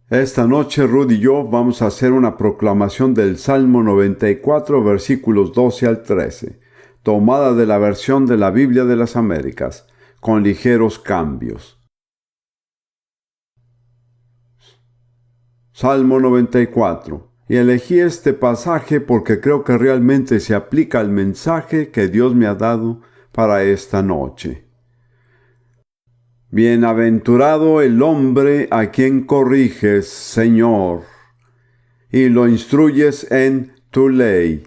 Esta noche Ruth y yo vamos a hacer una proclamación del Salmo 94, versículos 12 al 13, tomada de la versión de la Biblia de las Américas, con ligeros cambios. Salmo 94. Y elegí este pasaje porque creo que realmente se aplica al mensaje que Dios me ha dado para esta noche. Bienaventurado el hombre a quien corriges, Señor, y lo instruyes en tu ley,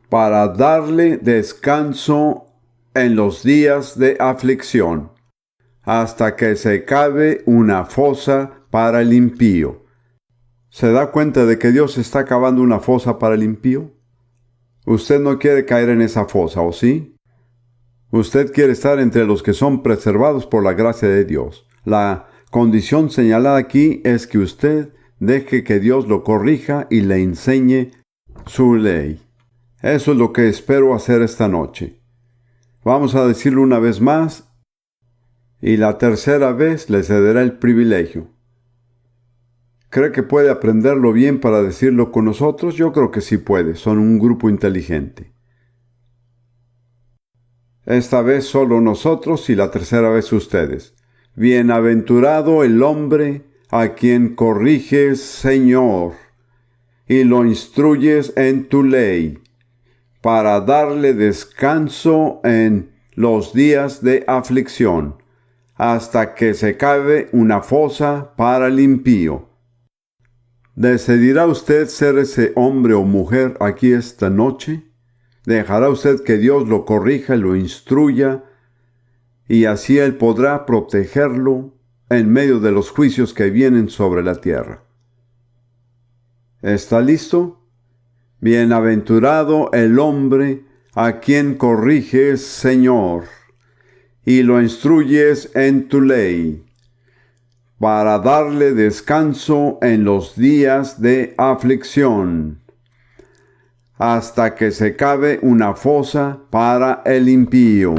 para darle descanso en los días de aflicción, hasta que se cabe una fosa para el impío. ¿Se da cuenta de que Dios está cavando una fosa para el impío? Usted no quiere caer en esa fosa, ¿o sí? Usted quiere estar entre los que son preservados por la gracia de Dios. La condición señalada aquí es que usted deje que Dios lo corrija y le enseñe su ley. Eso es lo que espero hacer esta noche. Vamos a decirlo una vez más, y la tercera vez le cederá el privilegio. ¿Cree que puede aprenderlo bien para decirlo con nosotros? Yo creo que sí puede. Son un grupo inteligente. Esta vez solo nosotros y la tercera vez ustedes. Bienaventurado el hombre a quien corriges, Señor, y lo instruyes en tu ley, para darle descanso en los días de aflicción, hasta que se cabe una fosa para el impío. ¿Decidirá usted ser ese hombre o mujer aquí esta noche? ¿Dejará usted que Dios lo corrija y lo instruya, y así Él podrá protegerlo en medio de los juicios que vienen sobre la tierra? ¿Está listo? Bienaventurado el hombre a quien corriges, Señor, y lo instruyes en tu ley, para darle descanso en los días de aflicción, hasta que se cabe una fosa para el impío.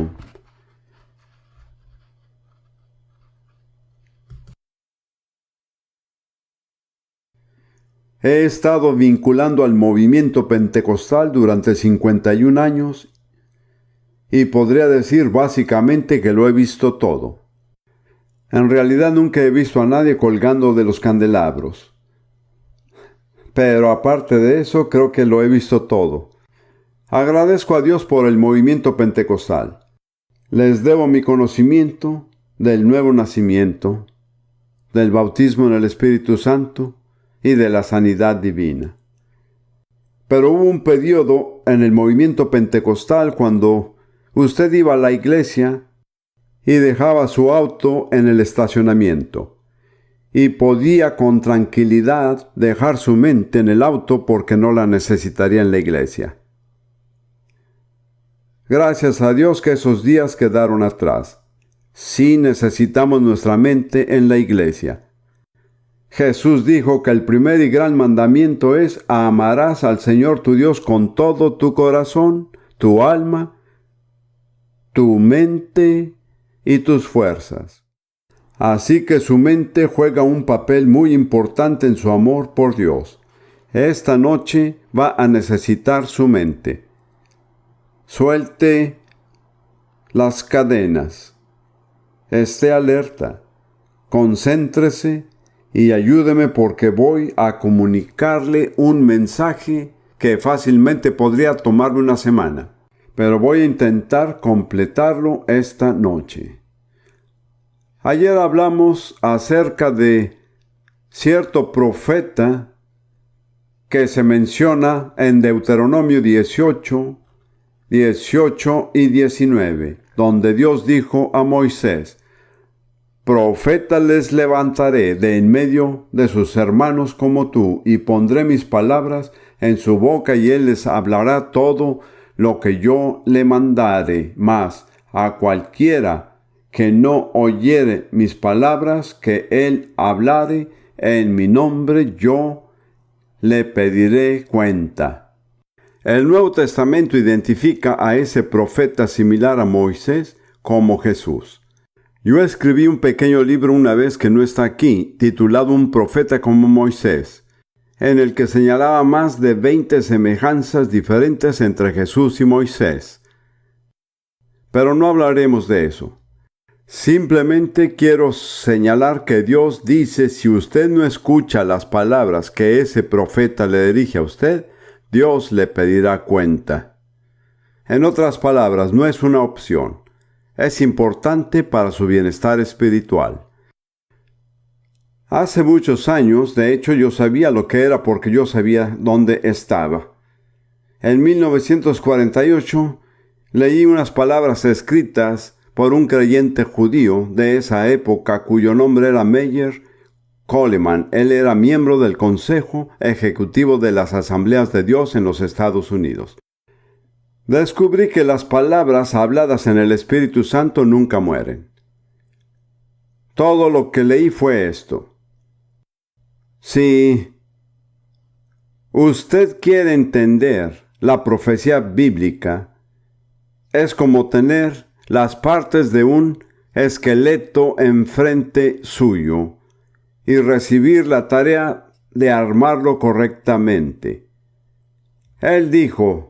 He estado vinculando al movimiento pentecostal durante 51 años y podría decir básicamente que lo he visto todo. En realidad nunca he visto a nadie colgando de los candelabros. Pero aparte de eso, creo que lo he visto todo. Agradezco a Dios por el movimiento pentecostal. Les debo mi conocimiento del nuevo nacimiento, del bautismo en el Espíritu Santo y de la sanidad divina. Pero hubo un periodo en el movimiento pentecostal cuando usted iba a la iglesia y dejaba su auto en el estacionamiento, y podía con tranquilidad dejar su mente en el auto porque no la necesitaría en la iglesia. Gracias a Dios que esos días quedaron atrás. Sí necesitamos nuestra mente en la iglesia. Jesús dijo que el primer y gran mandamiento es: amarás al Señor tu Dios con todo tu corazón, tu alma, tu mente y tus fuerzas. Así que su mente juega un papel muy importante en su amor por Dios. Esta noche va a necesitar su mente. Suelte las cadenas. Esté alerta. Concéntrese y ayúdeme porque voy a comunicarle un mensaje que fácilmente podría tomarme una semana. Pero voy a intentar completarlo esta noche. Ayer hablamos acerca de cierto profeta que se menciona en Deuteronomio 18 y 19, donde Dios dijo a Moisés: profeta les levantaré de en medio de sus hermanos como tú, y pondré mis palabras en su boca, y él les hablará todo lo que yo le mandare. Mas a cualquiera que no oyere mis palabras, que él hablare en mi nombre, yo le pediré cuenta. El Nuevo Testamento identifica a ese profeta similar a Moisés como Jesús. Yo escribí un pequeño libro una vez que no está aquí, titulado Un profeta como Moisés, en el que señalaba más de 20 semejanzas diferentes entre Jesús y Moisés. Pero no hablaremos de eso. Simplemente quiero señalar que Dios dice, si usted no escucha las palabras que ese profeta le dirige a usted, Dios le pedirá cuenta. En otras palabras, no es una opción. Es importante para su bienestar espiritual. Hace muchos años, de hecho, yo sabía lo que era porque yo sabía dónde estaba. En 1948, leí unas palabras escritas por un creyente judío de esa época cuyo nombre era Meyer Coleman. Él era miembro del Consejo Ejecutivo de las Asambleas de Dios en los Estados Unidos. Descubrí que las palabras habladas en el Espíritu Santo nunca mueren. Todo lo que leí fue esto. Si usted quiere entender la profecía bíblica, es como tener las partes de un esqueleto enfrente suyo y recibir la tarea de armarlo correctamente. Él dijo,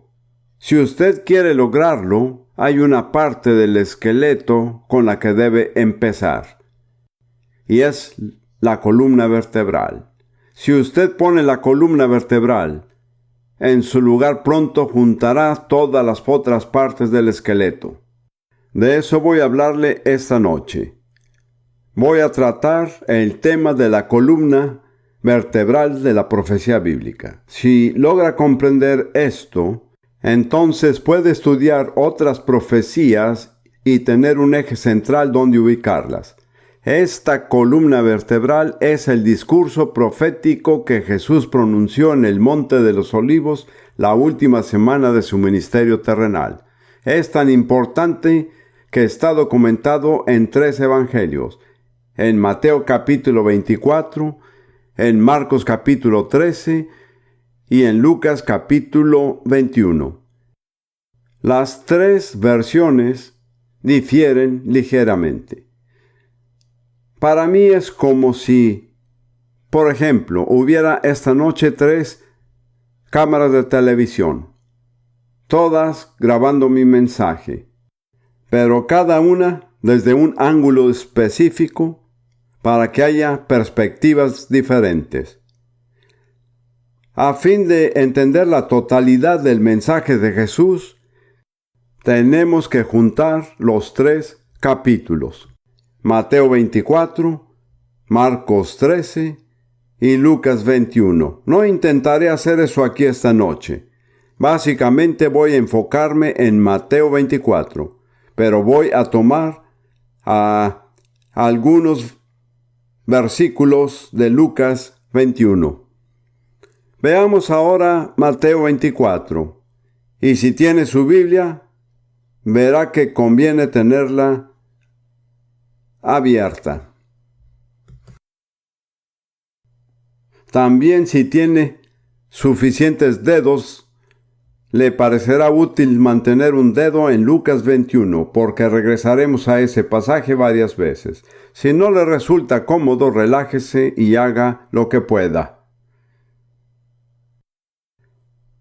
si usted quiere lograrlo, hay una parte del esqueleto con la que debe empezar, y es la columna vertebral. Si usted pone la columna vertebral en su lugar, pronto juntará todas las otras partes del esqueleto. De eso voy a hablarle esta noche. Voy a tratar el tema de la columna vertebral de la profecía bíblica. Si logra comprender esto, entonces puede estudiar otras profecías y tener un eje central donde ubicarlas. Esta columna vertebral es el discurso profético que Jesús pronunció en el Monte de los Olivos la última semana de su ministerio terrenal. Es tan importante que está documentado en 3 evangelios, en Mateo capítulo 24, en Marcos capítulo 13 y en Lucas capítulo 21. Las 3 versiones difieren ligeramente. Para mí es como si, por ejemplo, hubiera esta noche 3 cámaras de televisión, todas grabando mi mensaje, pero cada una desde un ángulo específico para que haya perspectivas diferentes. A fin de entender la totalidad del mensaje de Jesús, tenemos que juntar los 3 capítulos. Mateo 24, Marcos 13 y Lucas 21. No intentaré hacer eso aquí esta noche. Básicamente voy a enfocarme en Mateo 24, pero voy a tomar algunos versículos de Lucas 21. Veamos ahora Mateo 24. Y si tiene su Biblia, verá que conviene tenerla abierta. También si tiene suficientes dedos, le parecerá útil mantener un dedo en Lucas 21, porque regresaremos a ese pasaje varias veces. Si no le resulta cómodo, relájese y haga lo que pueda.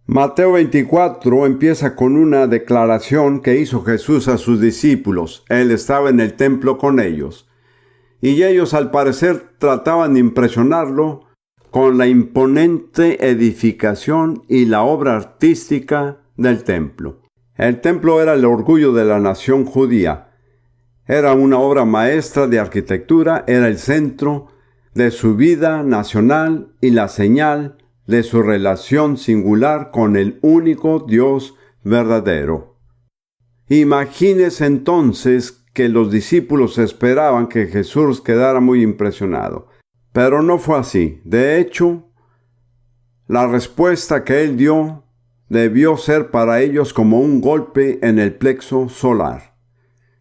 Mateo 24 empieza con una declaración que hizo Jesús a sus discípulos. Él estaba en el templo con ellos, y ellos al parecer trataban de impresionarlo con la imponente edificación y la obra artística del templo. El templo era el orgullo de la nación judía. Era una obra maestra de arquitectura, era el centro de su vida nacional y la señal de su relación singular con el único Dios verdadero. Imagínese entonces que los discípulos esperaban que Jesús quedara muy impresionado. Pero no fue así. De hecho, la respuesta que él dio debió ser para ellos como un golpe en el plexo solar.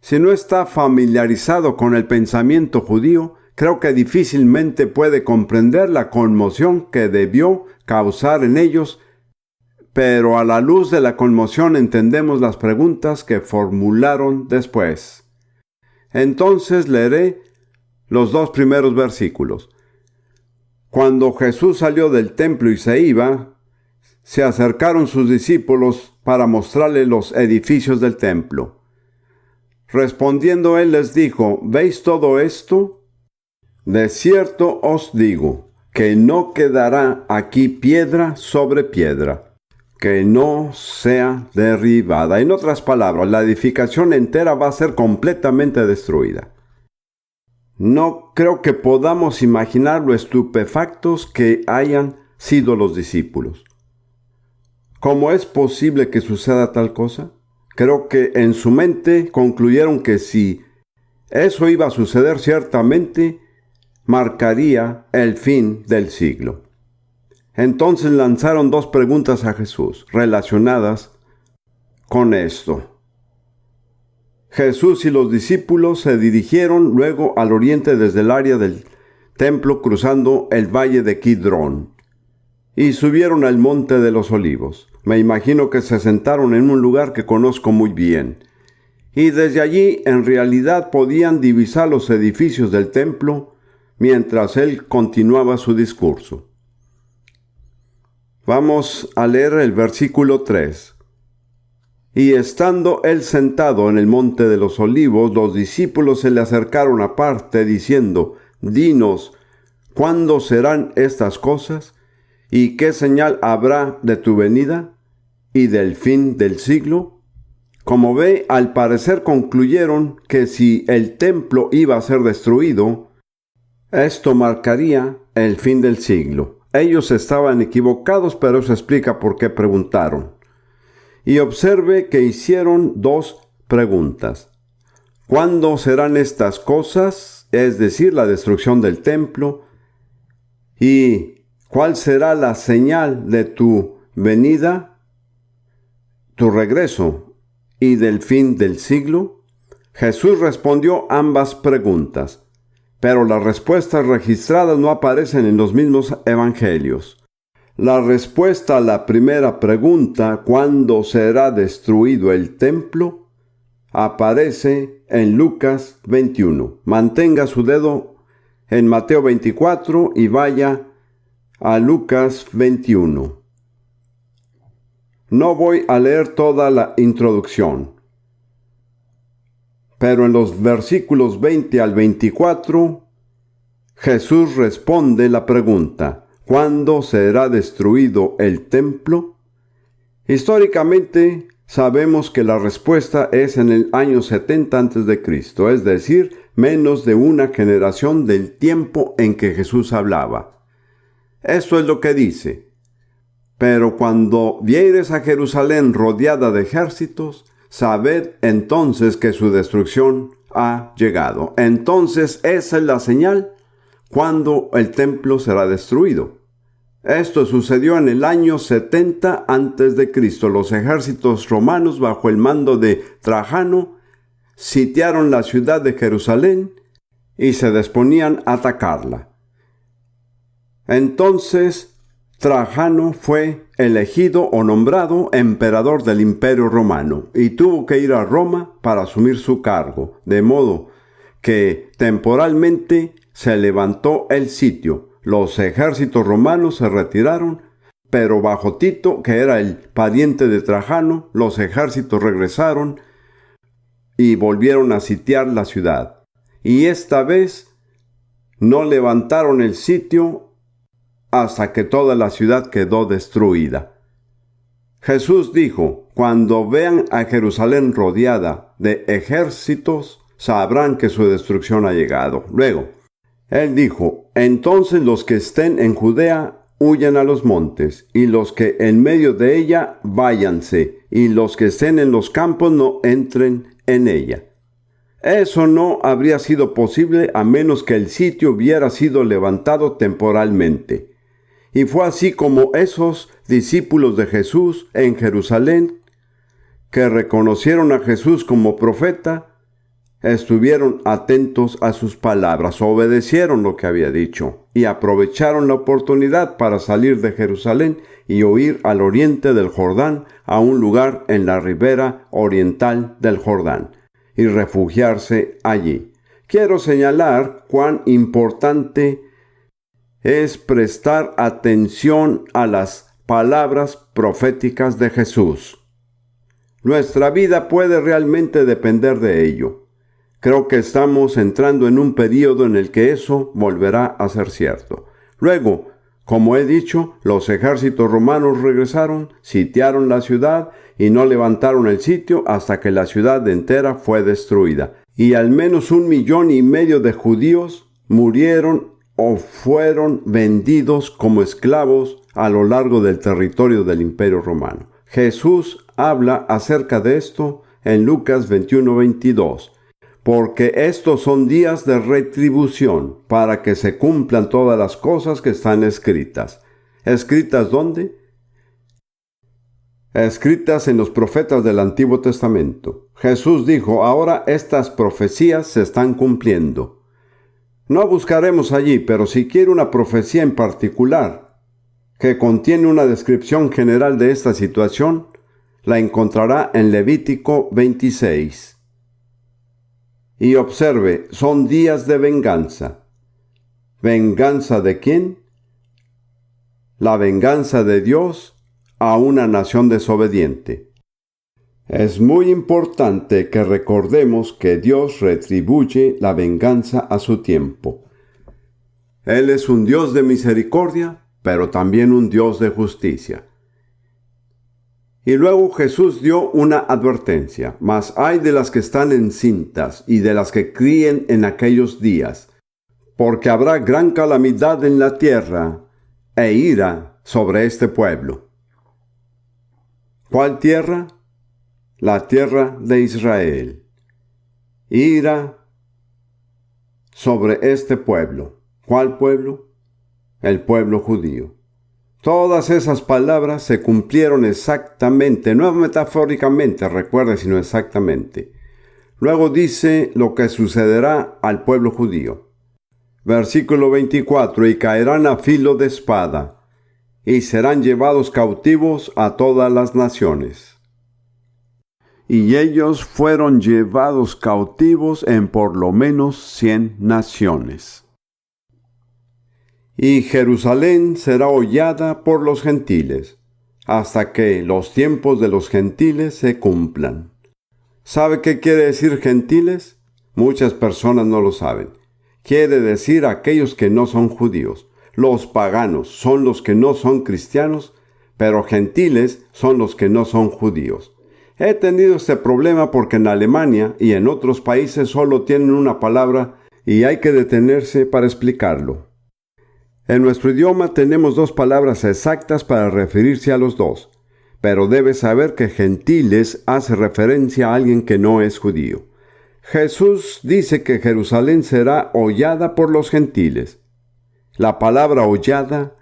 Si no está familiarizado con el pensamiento judío, creo que difícilmente puede comprender la conmoción que debió causar en ellos, pero a la luz de la conmoción entendemos las preguntas que formularon después. Entonces leeré los 2 primeros versículos. Cuando Jesús salió del templo y se iba, se acercaron sus discípulos para mostrarle los edificios del templo. Respondiendo él les dijo: ¿Veis todo esto? De cierto os digo que no quedará aquí piedra sobre piedra, que no sea derribada. En otras palabras, la edificación entera va a ser completamente destruida. No creo que podamos imaginar lo estupefactos que hayan sido los discípulos. ¿Cómo es posible que suceda tal cosa? Creo que en su mente concluyeron que si eso iba a suceder, ciertamente marcaría el fin del siglo. Entonces lanzaron 2 preguntas a Jesús relacionadas con esto. Jesús y los discípulos se dirigieron luego al oriente desde el área del templo, cruzando el valle de Kidrón, y subieron al monte de los Olivos. Me imagino que se sentaron en un lugar que conozco muy bien, y desde allí en realidad podían divisar los edificios del templo mientras él continuaba su discurso. Vamos a leer el versículo 3. Y estando él sentado en el monte de los Olivos, los discípulos se le acercaron aparte, diciendo: Dinos, ¿cuándo serán estas cosas? ¿Y qué señal habrá de tu venida y del fin del siglo? Como ve, al parecer concluyeron que si el templo iba a ser destruido, esto marcaría el fin del siglo. Ellos estaban equivocados, pero eso explica por qué preguntaron. Y observe que hicieron 2 preguntas. ¿Cuándo serán estas cosas? Es decir, la destrucción del templo. ¿Y cuál será la señal de tu venida, tu regreso y del fin del siglo? Jesús respondió ambas preguntas, pero las respuestas registradas no aparecen en los mismos evangelios. La respuesta a la primera pregunta, ¿cuándo será destruido el templo?, aparece en Lucas 21. Mantenga su dedo en Mateo 24 y vaya a Lucas 21. No voy a leer toda la introducción, pero en los versículos 20 al 24, Jesús responde la pregunta: ¿cuándo será destruido el templo? Históricamente sabemos que la respuesta es en el año 70 a.C., es decir, menos de una generación del tiempo en que Jesús hablaba. Esto es lo que dice: pero cuando viereis a Jerusalén rodeada de ejércitos, sabed entonces que su destrucción ha llegado. Entonces esa es la señal cuando el templo será destruido. Esto sucedió en el año 70 a.C. Los ejércitos romanos, bajo el mando de Trajano, sitiaron la ciudad de Jerusalén y se disponían a atacarla. Entonces Trajano fue elegido o nombrado emperador del Imperio Romano y tuvo que ir a Roma para asumir su cargo, de modo que temporalmente se levantó el sitio. Los ejércitos romanos se retiraron, pero bajo Tito, que era el pariente de Trajano, los ejércitos regresaron y volvieron a sitiar la ciudad. Y esta vez no levantaron el sitio hasta que toda la ciudad quedó destruida. Jesús dijo: cuando vean a Jerusalén rodeada de ejércitos, sabrán que su destrucción ha llegado. Luego, Él dijo: entonces los que estén en Judea huyan a los montes, y los que en medio de ella váyanse, y los que estén en los campos no entren en ella. Eso no habría sido posible a menos que el sitio hubiera sido levantado temporalmente. Y fue así como esos discípulos de Jesús en Jerusalén, que reconocieron a Jesús como profeta, estuvieron atentos a sus palabras, obedecieron lo que había dicho y aprovecharon la oportunidad para salir de Jerusalén y huir al oriente del Jordán, a un lugar en la ribera oriental del Jordán. y refugiarse allí. Quiero señalar cuán importante es prestar atención a las palabras proféticas de Jesús. Nuestra vida puede realmente depender de ello. Creo que estamos entrando en un período en el que eso volverá a ser cierto. Luego, como he dicho, los ejércitos romanos regresaron, sitiaron la ciudad y no levantaron el sitio hasta que la ciudad entera fue destruida. Y al menos 1,5 millones de judíos murieron o fueron vendidos como esclavos a lo largo del territorio del Imperio Romano. Jesús habla acerca de esto en Lucas 21:22. Porque estos son días de retribución, para que se cumplan todas las cosas que están escritas. ¿Escritas dónde? Escritas en los profetas del Antiguo Testamento. Jesús dijo, ahora estas profecías se están cumpliendo. No buscaremos allí, pero si quiere una profecía en particular, que contiene una descripción general de esta situación, la encontrará en Levítico 26. Y observe, son días de venganza. ¿Venganza de quién? La venganza de Dios a una nación desobediente. Es muy importante que recordemos que Dios retribuye la venganza a su tiempo. Él es un Dios de misericordia, pero también un Dios de justicia. Y luego Jesús dio una advertencia, mas hay de las que están encintas y de las que críen en aquellos días, porque habrá gran calamidad en la tierra e ira sobre este pueblo. ¿Cuál tierra? La tierra de Israel. Ira sobre este pueblo. ¿Cuál pueblo? El pueblo judío. Todas esas palabras se cumplieron exactamente, no metafóricamente, recuerde, sino exactamente. Luego dice lo que sucederá al pueblo judío. Versículo 24, y caerán a filo de espada, y serán llevados cautivos a todas las naciones. Y ellos fueron llevados cautivos en por lo menos 100 naciones. Y Jerusalén será hollada por los gentiles, hasta que los tiempos de los gentiles se cumplan. ¿Sabe qué quiere decir gentiles? Muchas personas no lo saben. Quiere decir aquellos que no son judíos. Los paganos son los que no son cristianos, pero gentiles son los que no son judíos. He tenido este problema porque en Alemania y en otros países solo tienen una palabra y hay que detenerse para explicarlo. En nuestro idioma tenemos 2 palabras exactas para referirse a los dos, pero debes saber que gentiles hace referencia a alguien que no es judío. Jesús dice que Jerusalén será hollada por los gentiles. La palabra hollada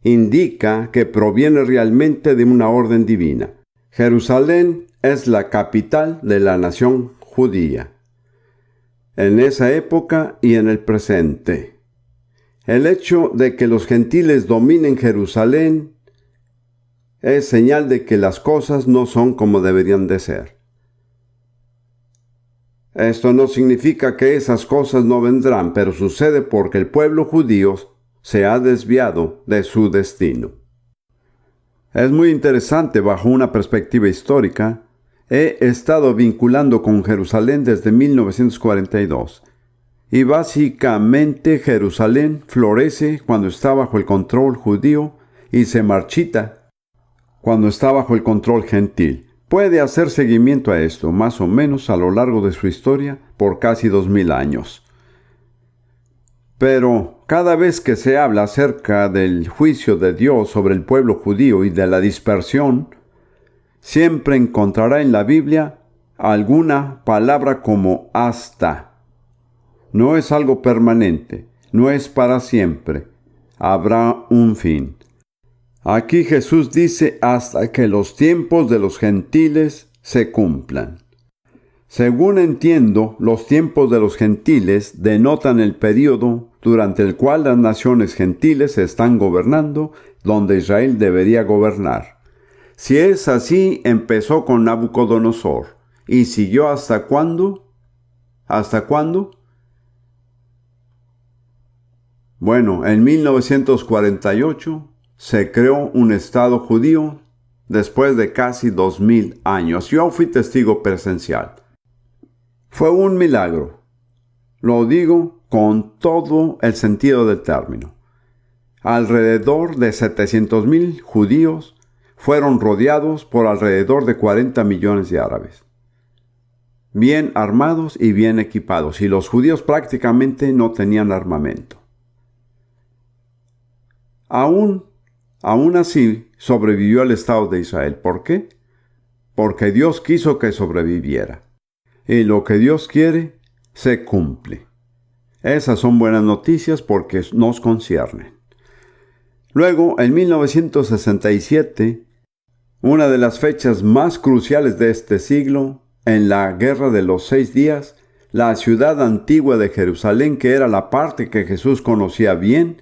indica que proviene realmente de una orden divina. Jerusalén es la capital de la nación judía, en esa época y en el presente. El hecho de que los gentiles dominen Jerusalén es señal de que las cosas no son como deberían de ser. Esto no significa que esas cosas no vendrán, pero sucede porque el pueblo judío se ha desviado de su destino. Es muy interesante bajo una perspectiva histórica. He estado vinculando con Jerusalén desde 1942. Y básicamente Jerusalén florece cuando está bajo el control judío y se marchita cuando está bajo el control gentil. Puede hacer seguimiento a esto, más o menos a lo largo de su historia, por casi 2000 años. Pero cada vez que se habla acerca del juicio de Dios sobre el pueblo judío y de la dispersión, siempre encontrará en la Biblia alguna palabra como hasta. No es algo permanente, no es para siempre. Habrá un fin. Aquí Jesús dice hasta que los tiempos de los gentiles se cumplan. Según entiendo, los tiempos de los gentiles denotan el período durante el cual las naciones gentiles están gobernando donde Israel debería gobernar. Si es así, empezó con Nabucodonosor. ¿Y siguió hasta cuándo? ¿Hasta cuándo? Bueno, en 1948 se creó un Estado judío después de casi 2000 años. Yo fui testigo presencial. Fue un milagro. Lo digo con todo el sentido del término. Alrededor de 700,000 judíos fueron rodeados por alrededor de 40 millones de árabes, bien armados y bien equipados, y los judíos prácticamente no tenían armamento. Aún así sobrevivió el Estado de Israel. ¿Por qué? Porque Dios quiso que sobreviviera. Y lo que Dios quiere, se cumple. Esas son buenas noticias porque nos conciernen. Luego, en 1967, una de las fechas más cruciales de este siglo, en la Guerra de los 6 días, la ciudad antigua de Jerusalén, que era la parte que Jesús conocía bien,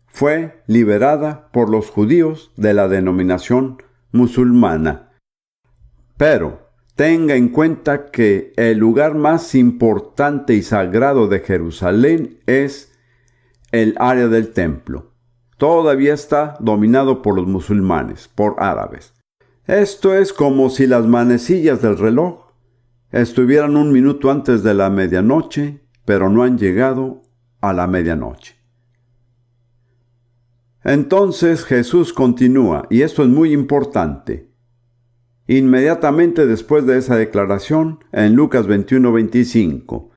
fue liberada por los judíos de la denominación musulmana. Pero tenga en cuenta que el lugar más importante y sagrado de Jerusalén es el área del templo. Todavía está dominado por los musulmanes, por árabes. Esto es como si las manecillas del reloj estuvieran 1 minuto antes de la medianoche, pero no han llegado a la medianoche. Entonces Jesús continúa, y esto es muy importante. Inmediatamente después de esa declaración, en Lucas 21:25,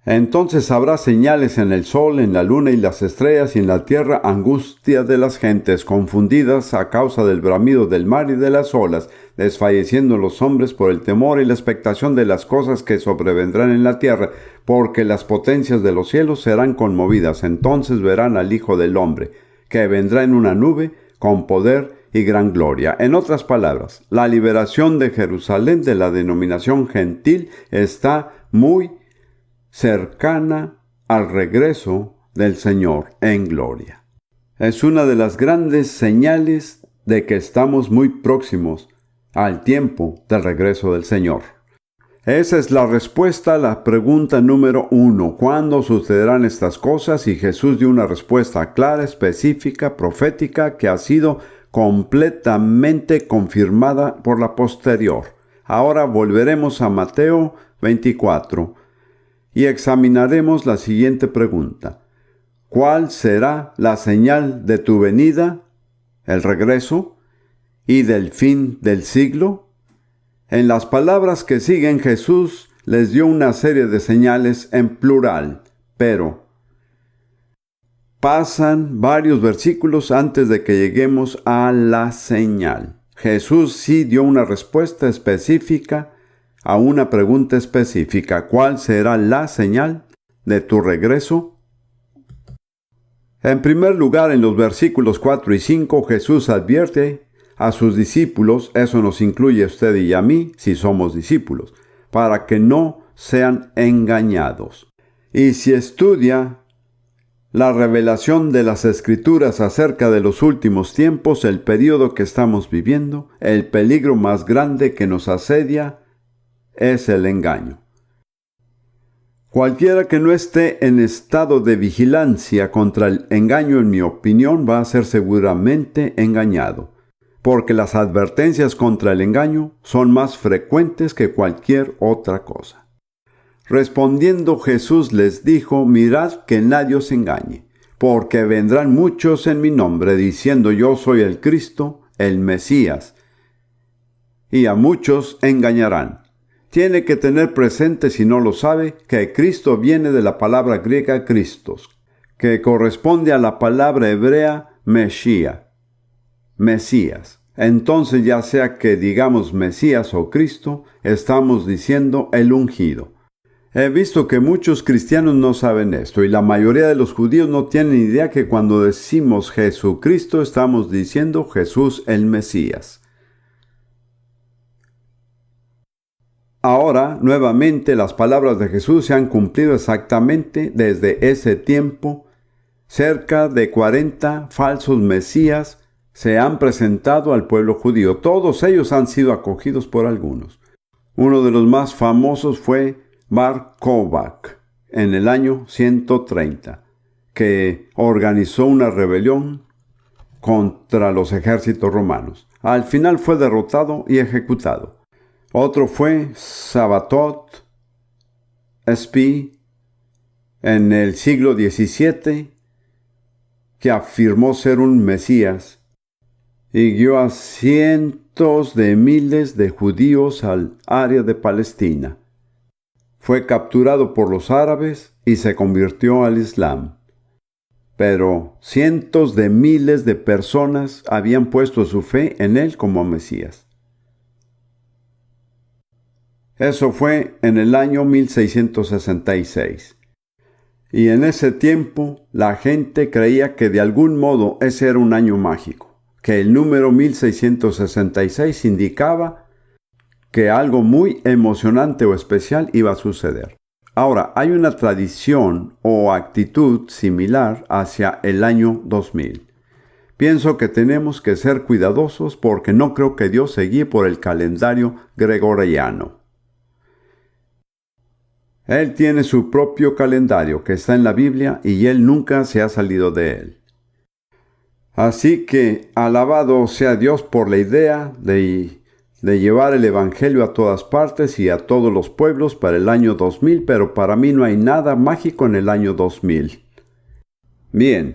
entonces habrá señales en el sol, en la luna y las estrellas, y en la tierra angustia de las gentes, confundidas a causa del bramido del mar y de las olas, desfalleciendo los hombres por el temor y la expectación de las cosas que sobrevendrán en la tierra, porque las potencias de los cielos serán conmovidas. Entonces verán al Hijo del Hombre, que vendrá en una nube con poder y gran gloria. En otras palabras, la liberación de Jerusalén de la denominación gentil está muy cercana al regreso del Señor en gloria. Es una de las grandes señales de que estamos muy próximos al tiempo del regreso del Señor. Esa es la respuesta a la pregunta número 1. ¿Cuándo sucederán estas cosas? Y Jesús dio una respuesta clara, específica, profética, que ha sido completamente confirmada por la posterior. Ahora volveremos a Mateo 24 y examinaremos la siguiente pregunta. ¿Cuál será la señal de tu venida, el regreso, y del fin del siglo? En las palabras que siguen, Jesús les dio una serie de señales en plural, pero pasan varios versículos antes de que lleguemos a la señal. Jesús sí dio una respuesta específica a una pregunta específica. ¿Cuál será la señal de tu regreso? En primer lugar, en los versículos 4 y 5, Jesús advierte a sus discípulos, eso nos incluye a usted y a mí, si somos discípulos, para que no sean engañados. Y si estudia la revelación de las Escrituras acerca de los últimos tiempos, el período que estamos viviendo, el peligro más grande que nos asedia es el engaño. Cualquiera que no esté en estado de vigilancia contra el engaño, en mi opinión, va a ser seguramente engañado, porque las advertencias contra el engaño son más frecuentes que cualquier otra cosa. Respondiendo Jesús les dijo, mirad que nadie os engañe, porque vendrán muchos en mi nombre, diciendo yo soy el Cristo, el Mesías, y a muchos engañarán. Tiene que tener presente, si no lo sabe, que Cristo viene de la palabra griega Christos, que corresponde a la palabra hebrea Mesías. Entonces, ya sea que digamos Mesías o Cristo, estamos diciendo el ungido. He visto que muchos cristianos no saben esto, y la mayoría de los judíos no tienen idea que cuando decimos Jesucristo estamos diciendo Jesús el Mesías. Ahora, nuevamente, las palabras de Jesús se han cumplido exactamente desde ese tiempo. Cerca de 40 falsos mesías se han presentado al pueblo judío. Todos ellos han sido acogidos por algunos. Uno de los más famosos fue Bar Kokhba en el año 130, que organizó una rebelión contra los ejércitos romanos. Al final fue derrotado y ejecutado. Otro fue Sabatot Spí en el siglo XVII, que afirmó ser un Mesías y guió a cientos de miles de judíos al área de Palestina. Fue capturado por los árabes y se convirtió al Islam. Pero cientos de miles de personas habían puesto su fe en él como Mesías. Eso fue en el año 1666. Y en ese tiempo la gente creía que de algún modo ese era un año mágico, que el número 1666 indicaba que algo muy emocionante o especial iba a suceder. Ahora, hay una tradición o actitud similar hacia el año 2000. Pienso que tenemos que ser cuidadosos porque no creo que Dios se guíe por el calendario gregoriano. Él tiene su propio calendario que está en la Biblia y Él nunca se ha salido de él. Así que alabado sea Dios por la idea de llevar el Evangelio a todas partes y a todos los pueblos para el año 2000, pero para mí no hay nada mágico en el año 2000. Bien,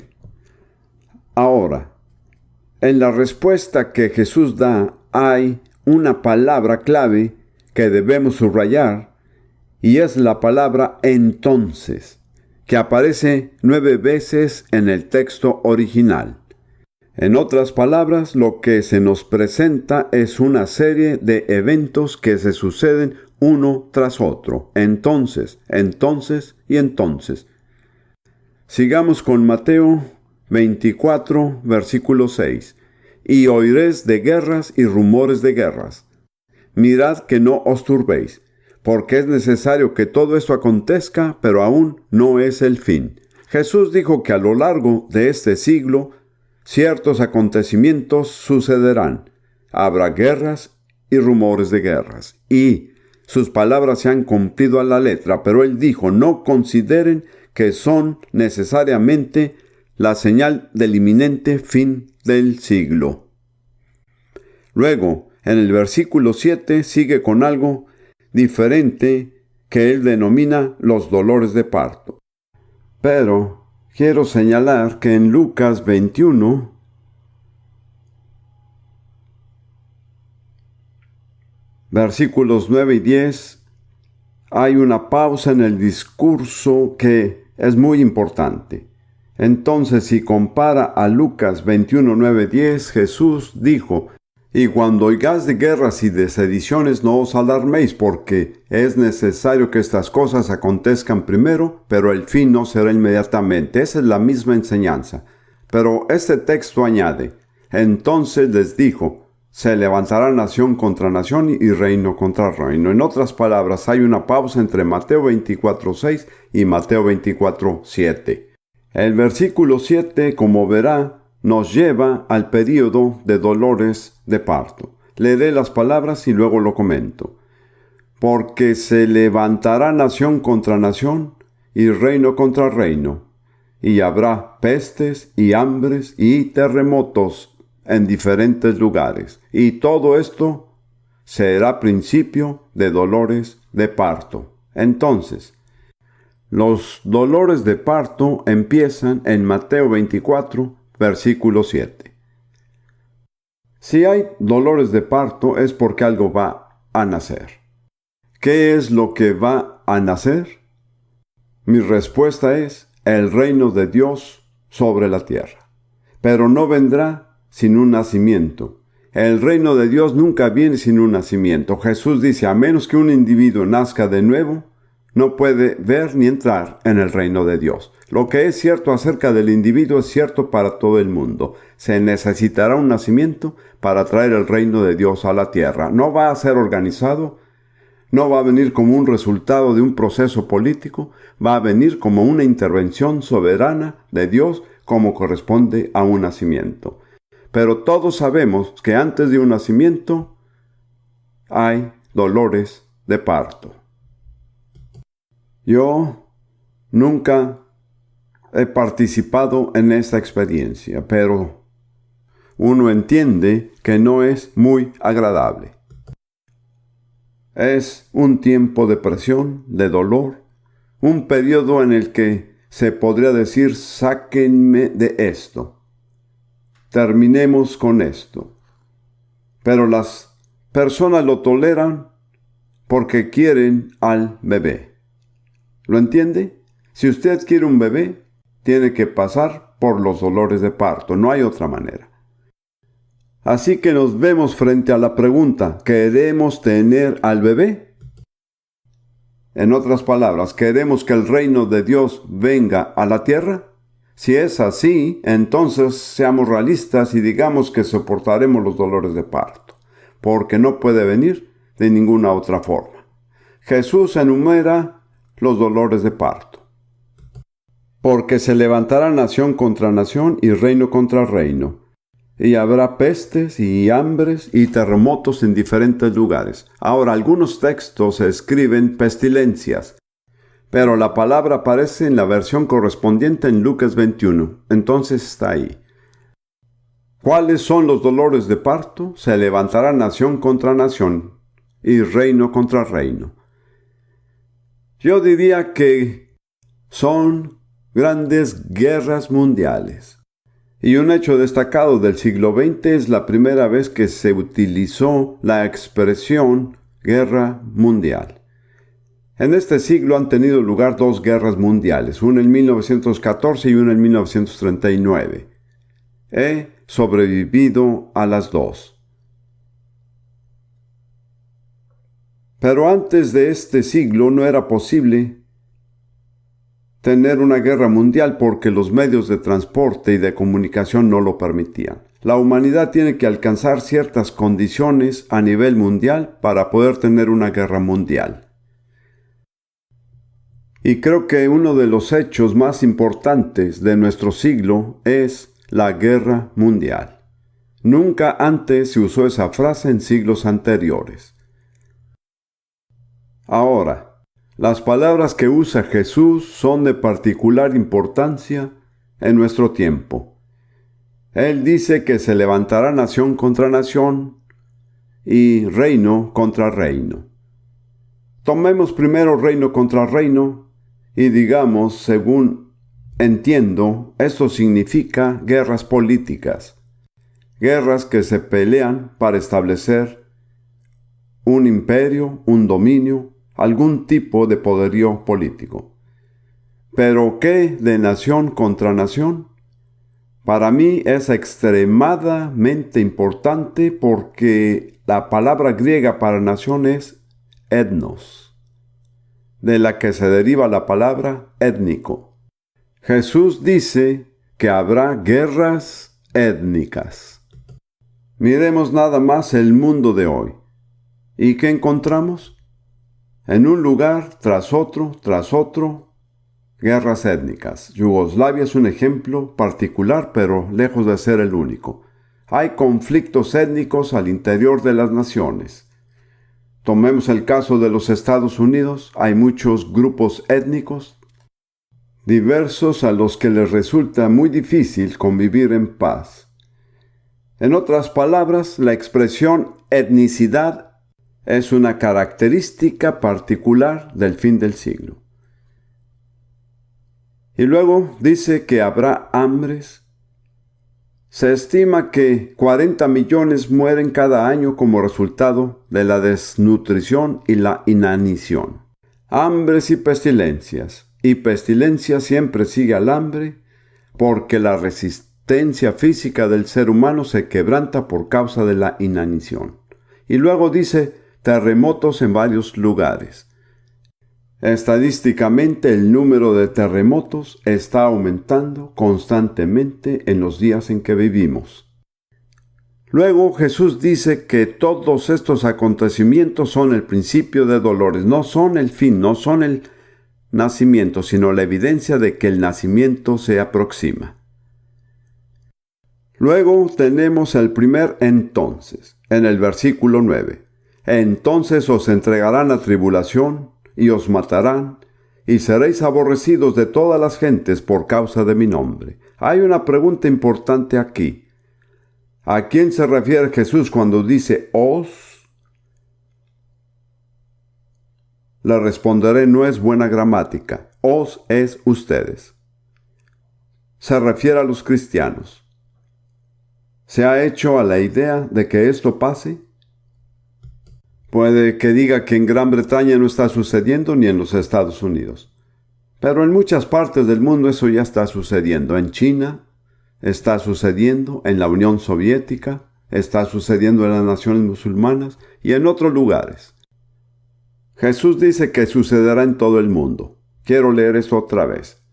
ahora, en la respuesta que Jesús da hay una palabra clave que debemos subrayar, y es la palabra entonces, que aparece 9 veces en el texto original. En otras palabras, lo que se nos presenta es una serie de eventos que se suceden uno tras otro. Entonces, entonces y entonces. Sigamos con Mateo 24, versículo 6. Y oiréis de guerras y rumores de guerras. Mirad que no os turbéis, porque es necesario que todo esto acontezca, pero aún no es el fin. Jesús dijo que a lo largo de este siglo, ciertos acontecimientos sucederán. Habrá guerras y rumores de guerras. Y sus palabras se han cumplido a la letra, pero Él dijo, no consideren que son necesariamente la señal del inminente fin del siglo. Luego, en el versículo 7 sigue con algo diferente que Él denomina los dolores de parto. Pero quiero señalar que en Lucas 21, versículos 9 y 10, hay una pausa en el discurso que es muy importante. Entonces, si compara a Lucas 21, 9, 10, Jesús dijo, y cuando oigáis de guerras y de sediciones no os alarméis, porque es necesario que estas cosas acontezcan primero, pero el fin no será inmediatamente. Esa es la misma enseñanza. Pero este texto añade, entonces les dijo, se levantará nación contra nación y reino contra reino. En otras palabras, hay una pausa entre Mateo 24:6 y Mateo 24:7. El versículo 7, como verá, nos lleva al período de dolores de parto. Leeré las palabras y luego lo comento. Porque se levantará nación contra nación y reino contra reino, y habrá pestes y hambres y terremotos en diferentes lugares. Y todo esto será principio de dolores de parto. Entonces, los dolores de parto empiezan en Mateo 24, versículo 7. Si hay dolores de parto es porque algo va a nacer. ¿Qué es lo que va a nacer? Mi respuesta es el reino de Dios sobre la tierra. Pero no vendrá sin un nacimiento. El reino de Dios nunca viene sin un nacimiento. Jesús dice, a menos que un individuo nazca de nuevo, no puede ver ni entrar en el reino de Dios. Lo que es cierto acerca del individuo es cierto para todo el mundo. Se necesitará un nacimiento para traer el reino de Dios a la tierra. No va a ser organizado, no va a venir como un resultado de un proceso político, va a venir como una intervención soberana de Dios como corresponde a un nacimiento. Pero todos sabemos que antes de un nacimiento hay dolores de parto. Yo nunca he participado en esta experiencia, pero uno entiende que no es muy agradable. Es un tiempo de presión, de dolor, un periodo en el que se podría decir: sáquenme de esto, terminemos con esto. Pero las personas lo toleran porque quieren al bebé. ¿Lo entiende? Si usted quiere un bebé, tiene que pasar por los dolores de parto, no hay otra manera. Así que nos vemos frente a la pregunta: ¿queremos tener al bebé? En otras palabras, ¿queremos que el reino de Dios venga a la tierra? Si es así, entonces seamos realistas y digamos que soportaremos los dolores de parto, porque no puede venir de ninguna otra forma. Jesús enumera los dolores de parto. Porque se levantará nación contra nación y reino contra reino. Y habrá pestes y hambres y terremotos en diferentes lugares. Ahora, algunos textos escriben pestilencias, pero la palabra aparece en la versión correspondiente en Lucas 21. Entonces está ahí. ¿Cuáles son los dolores de parto? Se levantará nación contra nación y reino contra reino. Yo diría que son grandes guerras mundiales. Y un hecho destacado del siglo XX es la primera vez que se utilizó la expresión guerra mundial. En este siglo han tenido lugar 2 guerras mundiales, una en 1914 y una en 1939. He sobrevivido a las 2. Pero antes de este siglo no era posible tener una guerra mundial porque los medios de transporte y de comunicación no lo permitían. La humanidad tiene que alcanzar ciertas condiciones a nivel mundial para poder tener una guerra mundial. Y creo que uno de los hechos más importantes de nuestro siglo es la guerra mundial. Nunca antes se usó esa frase en siglos anteriores. Ahora, las palabras que usa Jesús son de particular importancia en nuestro tiempo. Él dice que se levantará nación contra nación y reino contra reino. Tomemos primero reino contra reino y digamos, según entiendo, esto significa guerras políticas, guerras que se pelean para establecer un imperio, un dominio, algún tipo de poderío político. ¿Pero qué de nación contra nación? Para mí es extremadamente importante porque la palabra griega para nación es etnos, de la que se deriva la palabra étnico. Jesús dice que habrá guerras étnicas. Miremos nada más el mundo de hoy. ¿Y qué encontramos? En un lugar tras otro, guerras étnicas. Yugoslavia es un ejemplo particular, pero lejos de ser el único. Hay conflictos étnicos al interior de las naciones. Tomemos el caso de los Estados Unidos. Hay muchos grupos étnicos diversos a los que les resulta muy difícil convivir en paz. En otras palabras, la expresión etnicidad es una característica particular del fin del siglo. Y luego dice que habrá hambres. Se estima que 40 millones mueren cada año como resultado de la desnutrición y la inanición. Hambres y pestilencias. Y pestilencia siempre sigue al hambre porque la resistencia física del ser humano se quebranta por causa de la inanición. Y luego dice terremotos en varios lugares. Estadísticamente el número de terremotos está aumentando constantemente en los días en que vivimos. Luego Jesús dice que todos estos acontecimientos son el principio de dolores, no son el fin, no son el nacimiento, sino la evidencia de que el nacimiento se aproxima. Luego tenemos el primer entonces, en el versículo 9. Entonces os entregarán a tribulación, y os matarán, y seréis aborrecidos de todas las gentes por causa de mi nombre. Hay una pregunta importante aquí. ¿A quién se refiere Jesús cuando dice os? Le responderé, no es buena gramática. Os es ustedes. Se refiere a los cristianos. ¿Se ha hecho a la idea de que esto pase? Puede que diga que en Gran Bretaña no está sucediendo ni en los Estados Unidos. Pero en muchas partes del mundo eso ya está sucediendo. En China está sucediendo, en la Unión Soviética, está sucediendo en las naciones musulmanas y en otros lugares. Jesús dice que sucederá en todo el mundo. Quiero leer esto otra vez.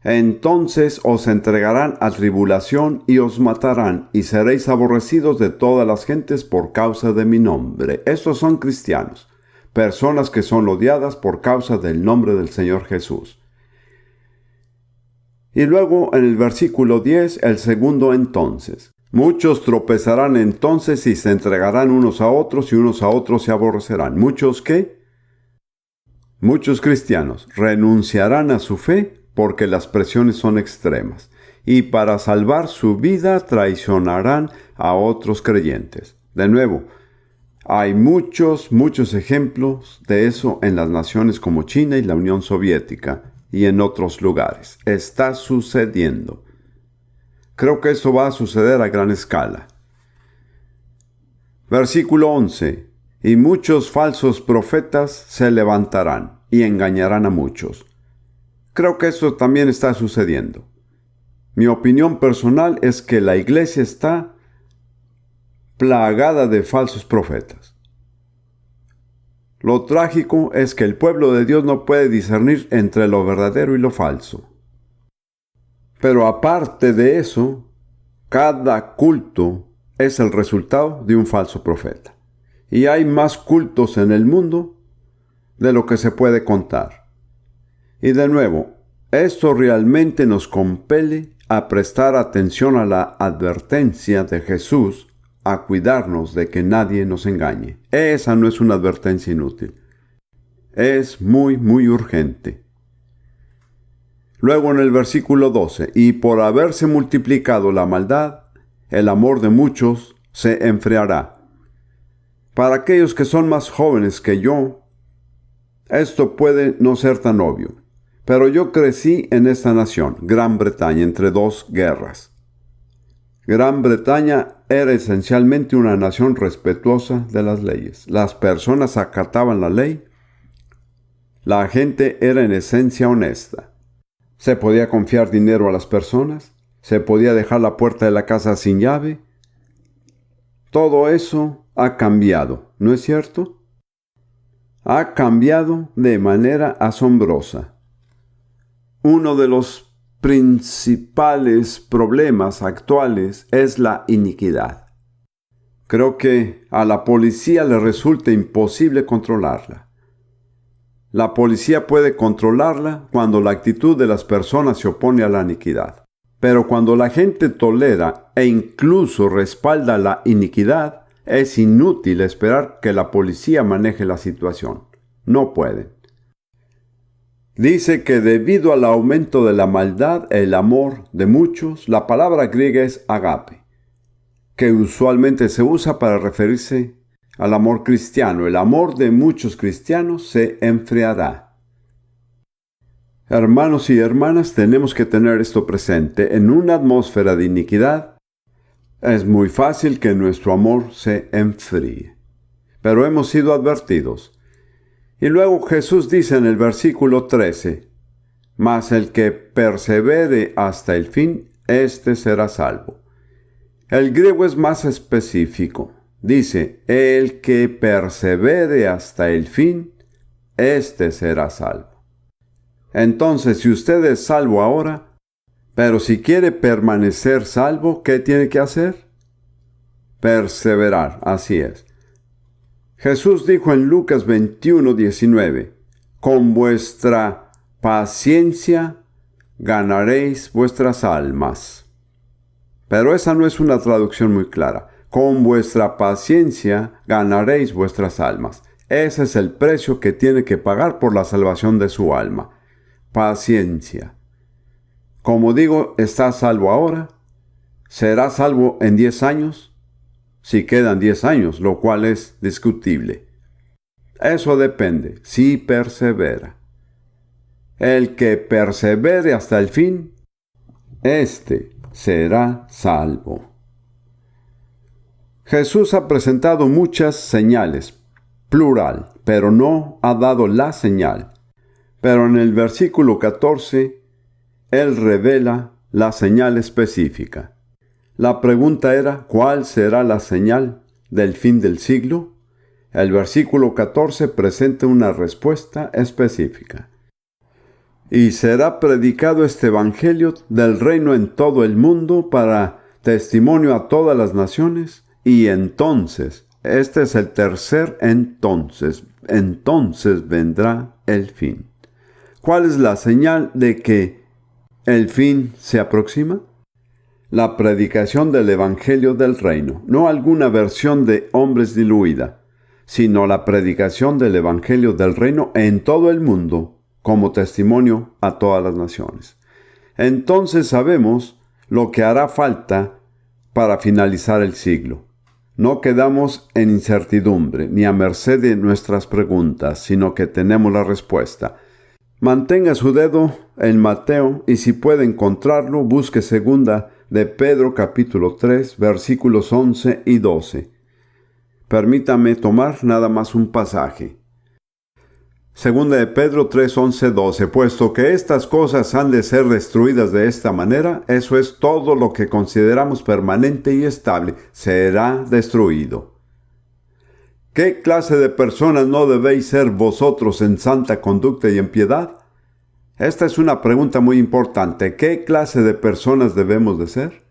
Entonces os entregarán a tribulación y os matarán, y seréis aborrecidos de todas las gentes por causa de mi nombre. Estos son cristianos, personas que son odiadas por causa del nombre del Señor Jesús. Y luego en el versículo 10, el segundo entonces. Muchos tropezarán entonces y se entregarán unos a otros y unos a otros se aborrecerán. ¿Muchos qué? Muchos cristianos renunciarán a su fe porque las presiones son extremas, y para salvar su vida traicionarán a otros creyentes. De nuevo, hay muchos ejemplos de eso en las naciones como China y la Unión Soviética y en otros lugares. Está sucediendo. Creo que esto va a suceder a gran escala. Versículo 11. Y muchos falsos profetas se levantarán y engañarán a muchos. Creo que esto también está sucediendo. Mi opinión personal es que la iglesia está plagada de falsos profetas. Lo trágico es que el pueblo de Dios no puede discernir entre lo verdadero y lo falso. Pero aparte de eso, cada culto es el resultado de un falso profeta. Y hay más cultos en el mundo de lo que se puede contar. Y de nuevo, esto realmente nos compele a prestar atención a la advertencia de Jesús, a cuidarnos de que nadie nos engañe. Esa no es una advertencia inútil. Es muy urgente. Luego en el versículo 12, y por haberse multiplicado la maldad, el amor de muchos se enfriará. Para aquellos que son más jóvenes que yo, esto puede no ser tan obvio. Pero yo crecí en esta nación, Gran Bretaña, entre dos guerras. Gran Bretaña era esencialmente una nación respetuosa de las leyes. Las personas acataban la ley. La gente era en esencia honesta. Se podía confiar dinero a las personas. Se podía dejar la puerta de la casa sin llave. Todo eso ha cambiado, ¿no es cierto? Ha cambiado de manera asombrosa. Uno de los principales problemas actuales es la iniquidad. Creo que a la policía le resulta imposible controlarla. La policía puede controlarla cuando la actitud de las personas se opone a la iniquidad. Pero cuando la gente tolera e incluso respalda la iniquidad, es inútil esperar que la policía maneje la situación. No pueden. Dice que debido al aumento de la maldad, el amor de muchos, la palabra griega es agape, que usualmente se usa para referirse al amor cristiano. El amor de muchos cristianos se enfriará. Hermanos y hermanas, tenemos que tener esto presente. En una atmósfera de iniquidad, es muy fácil que nuestro amor se enfríe. Pero hemos sido advertidos. Y luego Jesús dice en el versículo 13, mas el que persevere hasta el fin, éste será salvo. El griego es más específico. Dice, el que persevere hasta el fin, éste será salvo. Entonces, si usted es salvo ahora, pero si quiere permanecer salvo, ¿qué tiene que hacer? Perseverar, así es. Jesús dijo en Lucas 21:19, con vuestra paciencia ganaréis vuestras almas. Pero esa no es una traducción muy clara. Con vuestra paciencia ganaréis vuestras almas. Ese es el precio que tiene que pagar por la salvación de su alma. paciencia. Como digo, ¿estás salvo ahora? ¿Serás salvo en 10 años? Si quedan 10 años, lo cual es discutible. Eso depende, si persevera. El que persevere hasta el fin, éste será salvo. Jesús ha presentado muchas señales, plural, pero no ha dado la señal. Pero en el versículo 14, Él revela la señal específica. La pregunta era, ¿cuál será la señal del fin del siglo? El versículo 14 presenta una respuesta específica. Y será predicado este evangelio del reino en todo el mundo para testimonio a todas las naciones, y entonces, este es el tercer entonces vendrá el fin. ¿Cuál es la señal de que el fin se aproxima? La predicación del evangelio del reino, no alguna versión de hombres diluida, sino la predicación del evangelio del reino en todo el mundo, como testimonio a todas las naciones. Entonces sabemos lo que hará falta para finalizar el siglo. No quedamos en incertidumbre ni a merced de nuestras preguntas, sino que tenemos la respuesta. Mantenga su dedo en Mateo y si puede encontrarlo, busque segunda de Pedro capítulo 3, versículos 11 y 12. Permítame tomar nada más un pasaje. Segunda de Pedro 3, 11, 12. Puesto que estas cosas han de ser destruidas de esta manera, eso es todo lo que consideramos permanente y estable, será destruido. ¿Qué clase de personas no debéis ser vosotros en santa conducta y en piedad? Esta es una pregunta muy importante. ¿Qué clase de personas debemos de ser?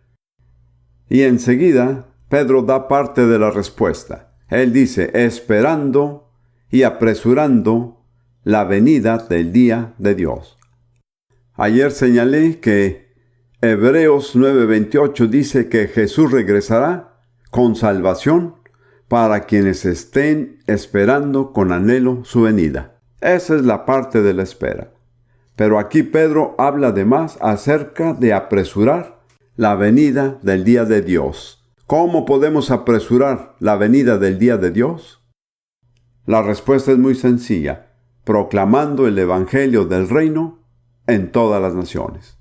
Y enseguida, Pedro da parte de la respuesta. Él dice, esperando y apresurando la venida del día de Dios. Ayer señalé que Hebreos 9:28 dice que Jesús regresará con salvación para quienes estén esperando con anhelo su venida. Esa es la parte de la espera. Pero aquí Pedro habla además acerca de apresurar la venida del día de Dios. ¿Cómo podemos apresurar la venida del día de Dios? La respuesta es muy sencilla. Proclamando el evangelio del reino en todas las naciones.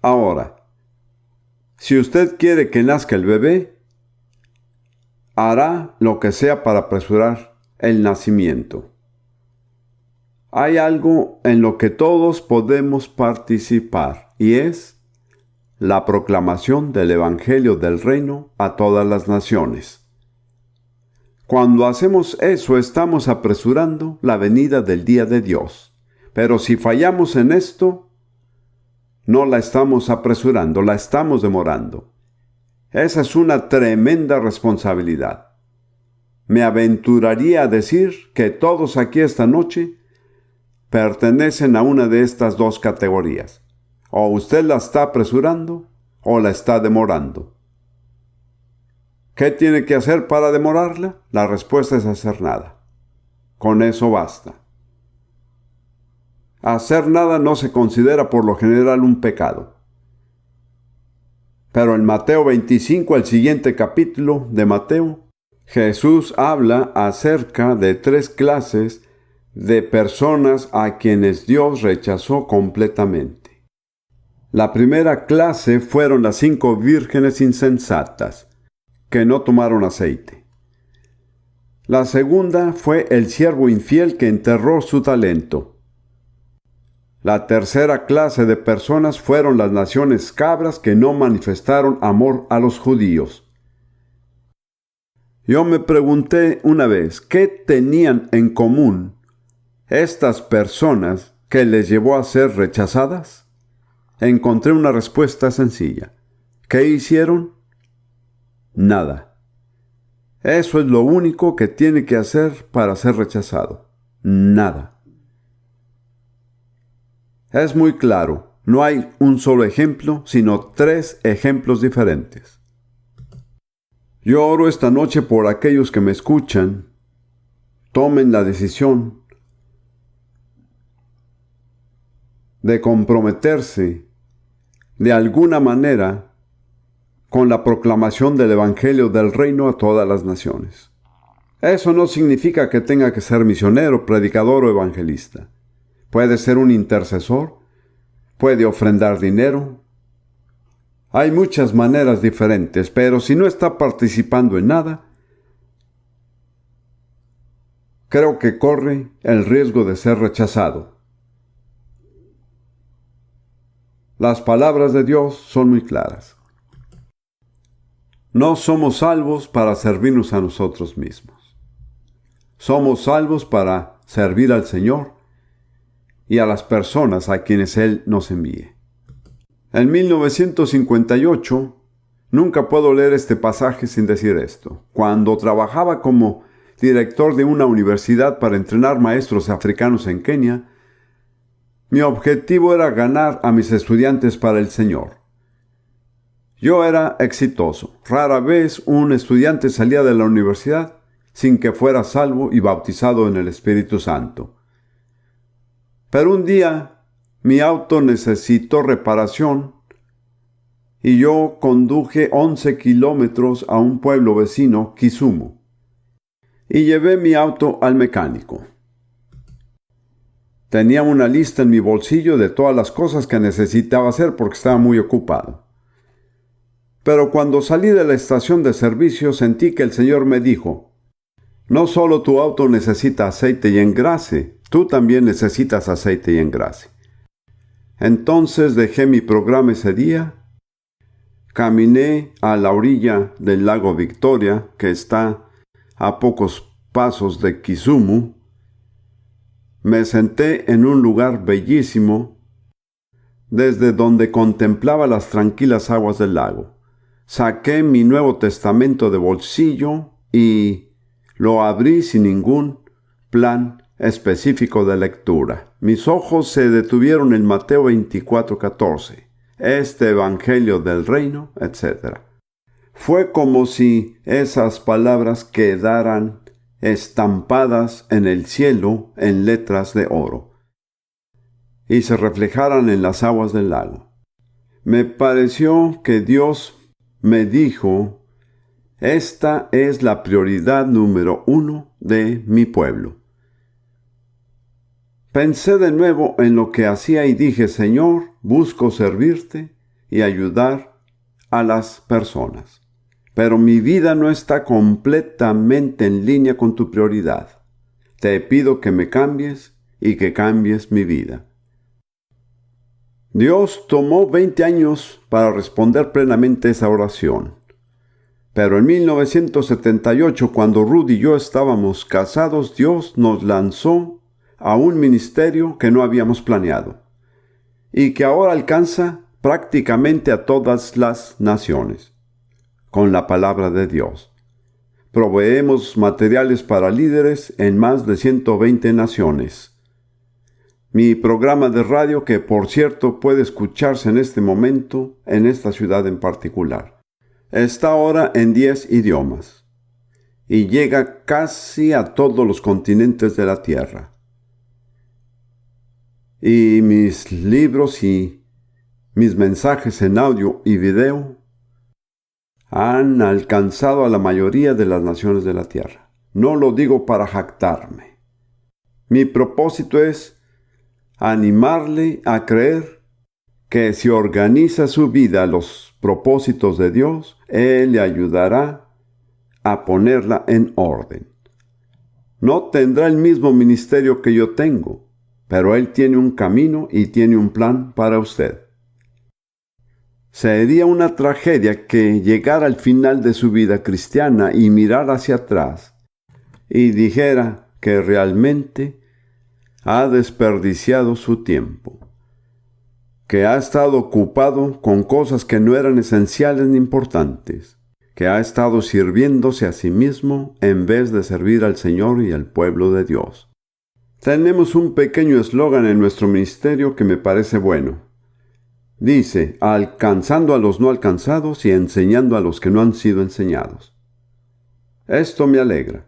Ahora, si usted quiere que nazca el bebé, hará lo que sea para apresurar el nacimiento. Hay algo en lo que todos podemos participar, y es la proclamación del evangelio del reino a todas las naciones. Cuando hacemos eso, estamos apresurando la venida del día de Dios. Pero si fallamos en esto, no la estamos apresurando, la estamos demorando. Esa es una tremenda responsabilidad. Me aventuraría a decir que todos aquí esta noche pertenecen a una de estas dos categorías. O usted la está apresurando o la está demorando. ¿Qué tiene que hacer para demorarla? La respuesta es hacer nada. Con eso basta. Hacer nada no se considera por lo general un pecado. Pero en Mateo 25, el siguiente capítulo de Mateo, Jesús habla acerca de 3 clases de personas a quienes Dios rechazó completamente. La primera clase fueron las 5 vírgenes insensatas, que no tomaron aceite. La segunda fue el siervo infiel que enterró su talento. La tercera clase de personas fueron las naciones cabras que no manifestaron amor a los judíos. Yo me pregunté una vez, ¿qué tenían en común estas personas que les llevó a ser rechazadas? Encontré una respuesta sencilla. ¿Qué hicieron? Nada. Eso es lo único que tiene que hacer para ser rechazado. Nada. Es muy claro. No hay un solo ejemplo, sino 3 ejemplos diferentes. Yo oro esta noche por aquellos que me escuchan. Tomen la decisión de comprometerse de alguna manera con la proclamación del Evangelio del Reino a todas las naciones. Eso no significa que tenga que ser misionero, predicador o evangelista. Puede ser un intercesor, puede ofrendar dinero. Hay muchas maneras diferentes, pero si no está participando en nada, creo que corre el riesgo de ser rechazado. Las palabras de Dios son muy claras. No somos salvos para servirnos a nosotros mismos. Somos salvos para servir al Señor y a las personas a quienes Él nos envíe. En 1958, nunca puedo leer este pasaje sin decir esto. Cuando trabajaba como director de una universidad para entrenar maestros africanos en Kenia, mi objetivo era ganar a mis estudiantes para el Señor. Yo era exitoso. Rara vez un estudiante salía de la universidad sin que fuera salvo y bautizado en el Espíritu Santo. Pero un día mi auto necesitó reparación y yo conduje 11 kilómetros a un pueblo vecino, Kisumu, y llevé mi auto al mecánico. Tenía una lista en mi bolsillo de todas las cosas que necesitaba hacer porque estaba muy ocupado. Pero cuando salí de la estación de servicio sentí que el Señor me dijo: no solo tu auto necesita aceite y engrase, tú también necesitas aceite y engrase. Entonces dejé mi programa ese día, caminé a la orilla del lago Victoria, que está a pocos pasos de Kisumu. Me senté en un lugar bellísimo, desde donde contemplaba las tranquilas aguas del lago. Saqué mi Nuevo Testamento de bolsillo y lo abrí sin ningún plan específico de lectura. Mis ojos se detuvieron en Mateo 24:14, este Evangelio del Reino, etc. Fue como si esas palabras quedaran estampadas en el cielo en letras de oro y se reflejaran en las aguas del lago. Me pareció que Dios me dijo: esta es la prioridad número 1 de mi pueblo. Pensé de nuevo en lo que hacía y dije: Señor, busco servirte y ayudar a las personas. Pero mi vida no está completamente en línea con tu prioridad. Te pido que me cambies y que cambies mi vida. Dios tomó 20 años para responder plenamente esa oración. Pero en 1978, cuando Ruth y yo estábamos casados, Dios nos lanzó a un ministerio que no habíamos planeado y que ahora alcanza prácticamente a todas las naciones con la palabra de Dios. Proveemos materiales para líderes en más de 120 naciones. Mi programa de radio, que por cierto puede escucharse en este momento en esta ciudad en particular, está ahora en 10 idiomas y llega casi a todos los continentes de la tierra. Y mis libros y mis mensajes en audio y video han alcanzado a la mayoría de las naciones de la tierra. No lo digo para jactarme. Mi propósito es animarle a creer que si organiza su vida a los propósitos de Dios, Él le ayudará a ponerla en orden. No tendrá el mismo ministerio que yo tengo, pero Él tiene un camino y tiene un plan para usted. Sería una tragedia que llegara al final de su vida cristiana y mirara hacia atrás y dijera que realmente ha desperdiciado su tiempo, que ha estado ocupado con cosas que no eran esenciales ni importantes, que ha estado sirviéndose a sí mismo en vez de servir al Señor y al pueblo de Dios. Tenemos un pequeño eslogan en nuestro ministerio que me parece bueno. Dice: alcanzando a los no alcanzados y enseñando a los que no han sido enseñados. Esto me alegra.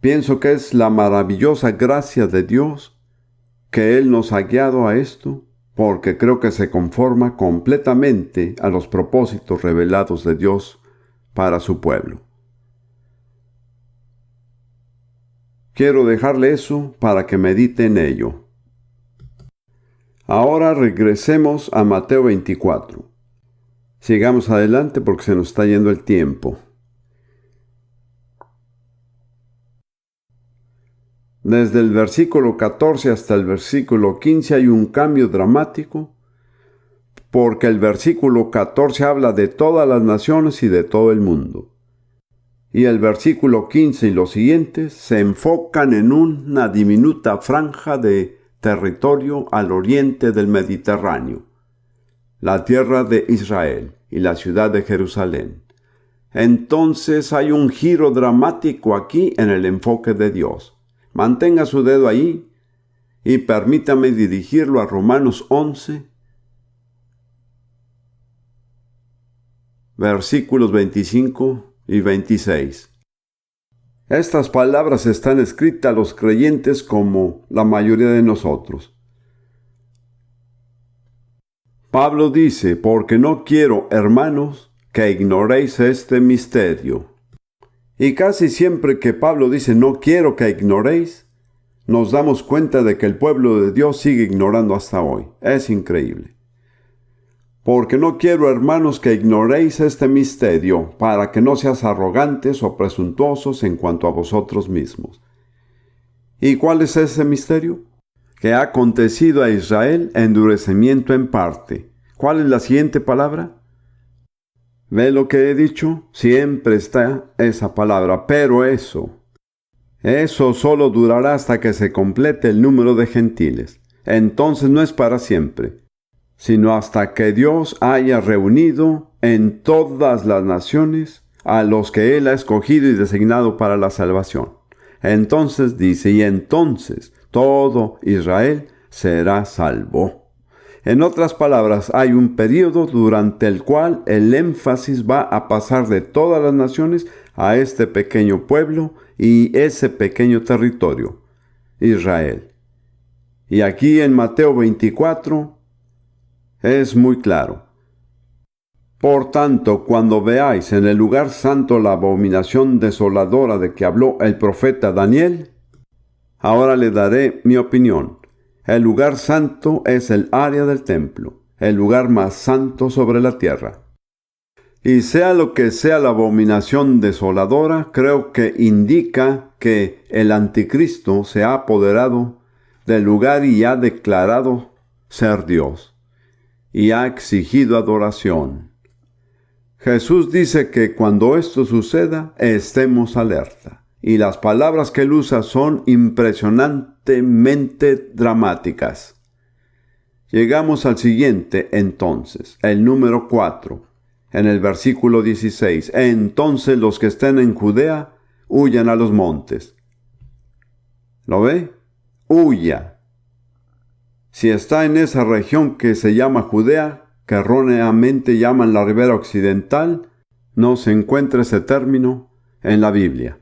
Pienso que es la maravillosa gracia de Dios que Él nos ha guiado a esto, porque creo que se conforma completamente a los propósitos revelados de Dios para su pueblo. Quiero dejarle eso para que medite en ello. Ahora regresemos a Mateo 24. Sigamos adelante porque se nos está yendo el tiempo. Desde el versículo 14 hasta el versículo 15 hay un cambio dramático, porque el versículo 14 habla de todas las naciones y de todo el mundo. Y el versículo 15 y los siguientes se enfocan en una diminuta franja de territorio al oriente del Mediterráneo, la tierra de Israel y la ciudad de Jerusalén. Entonces hay un giro dramático aquí en el enfoque de Dios. Mantenga su dedo ahí y permítame dirigirlo a Romanos 11, versículos 25 y 26. Estas palabras están escritas a los creyentes como la mayoría de nosotros. Pablo dice, porque no quiero, hermanos, que ignoréis este misterio. Y casi siempre que Pablo dice no quiero que ignoréis, nos damos cuenta de que el pueblo de Dios sigue ignorando hasta hoy. Es increíble. Porque no quiero, hermanos, que ignoréis este misterio, para que no seas arrogantes o presuntuosos en cuanto a vosotros mismos. ¿Y cuál es ese misterio? Que ha acontecido a Israel endurecimiento en parte. ¿Cuál es la siguiente palabra? ¿Ve lo que he dicho? Siempre está esa palabra, pero eso solo durará hasta que se complete el número de gentiles. Entonces no es para siempre, sino hasta que Dios haya reunido en todas las naciones a los que Él ha escogido y designado para la salvación. Entonces dice, y entonces todo Israel será salvo. En otras palabras, hay un período durante el cual el énfasis va a pasar de todas las naciones a este pequeño pueblo y ese pequeño territorio, Israel. Y aquí en Mateo 24 es muy claro. Por tanto, cuando veáis en el lugar santo la abominación desoladora de que habló el profeta Daniel, ahora le daré mi opinión. El lugar santo es el área del templo, el lugar más santo sobre la tierra. Y sea lo que sea la abominación desoladora, creo que indica que el anticristo se ha apoderado del lugar y ha declarado ser Dios, y ha exigido adoración. Jesús dice que cuando esto suceda, estemos alerta. Y las palabras que él usa son impresionantemente dramáticas. Llegamos al siguiente entonces, el número 4, en el versículo 16. Entonces los que estén en Judea, huyan a los montes. ¿Lo ve? Huya. Si está en esa región que se llama Judea, que erróneamente llaman la ribera occidental, no se encuentra ese término en la Biblia.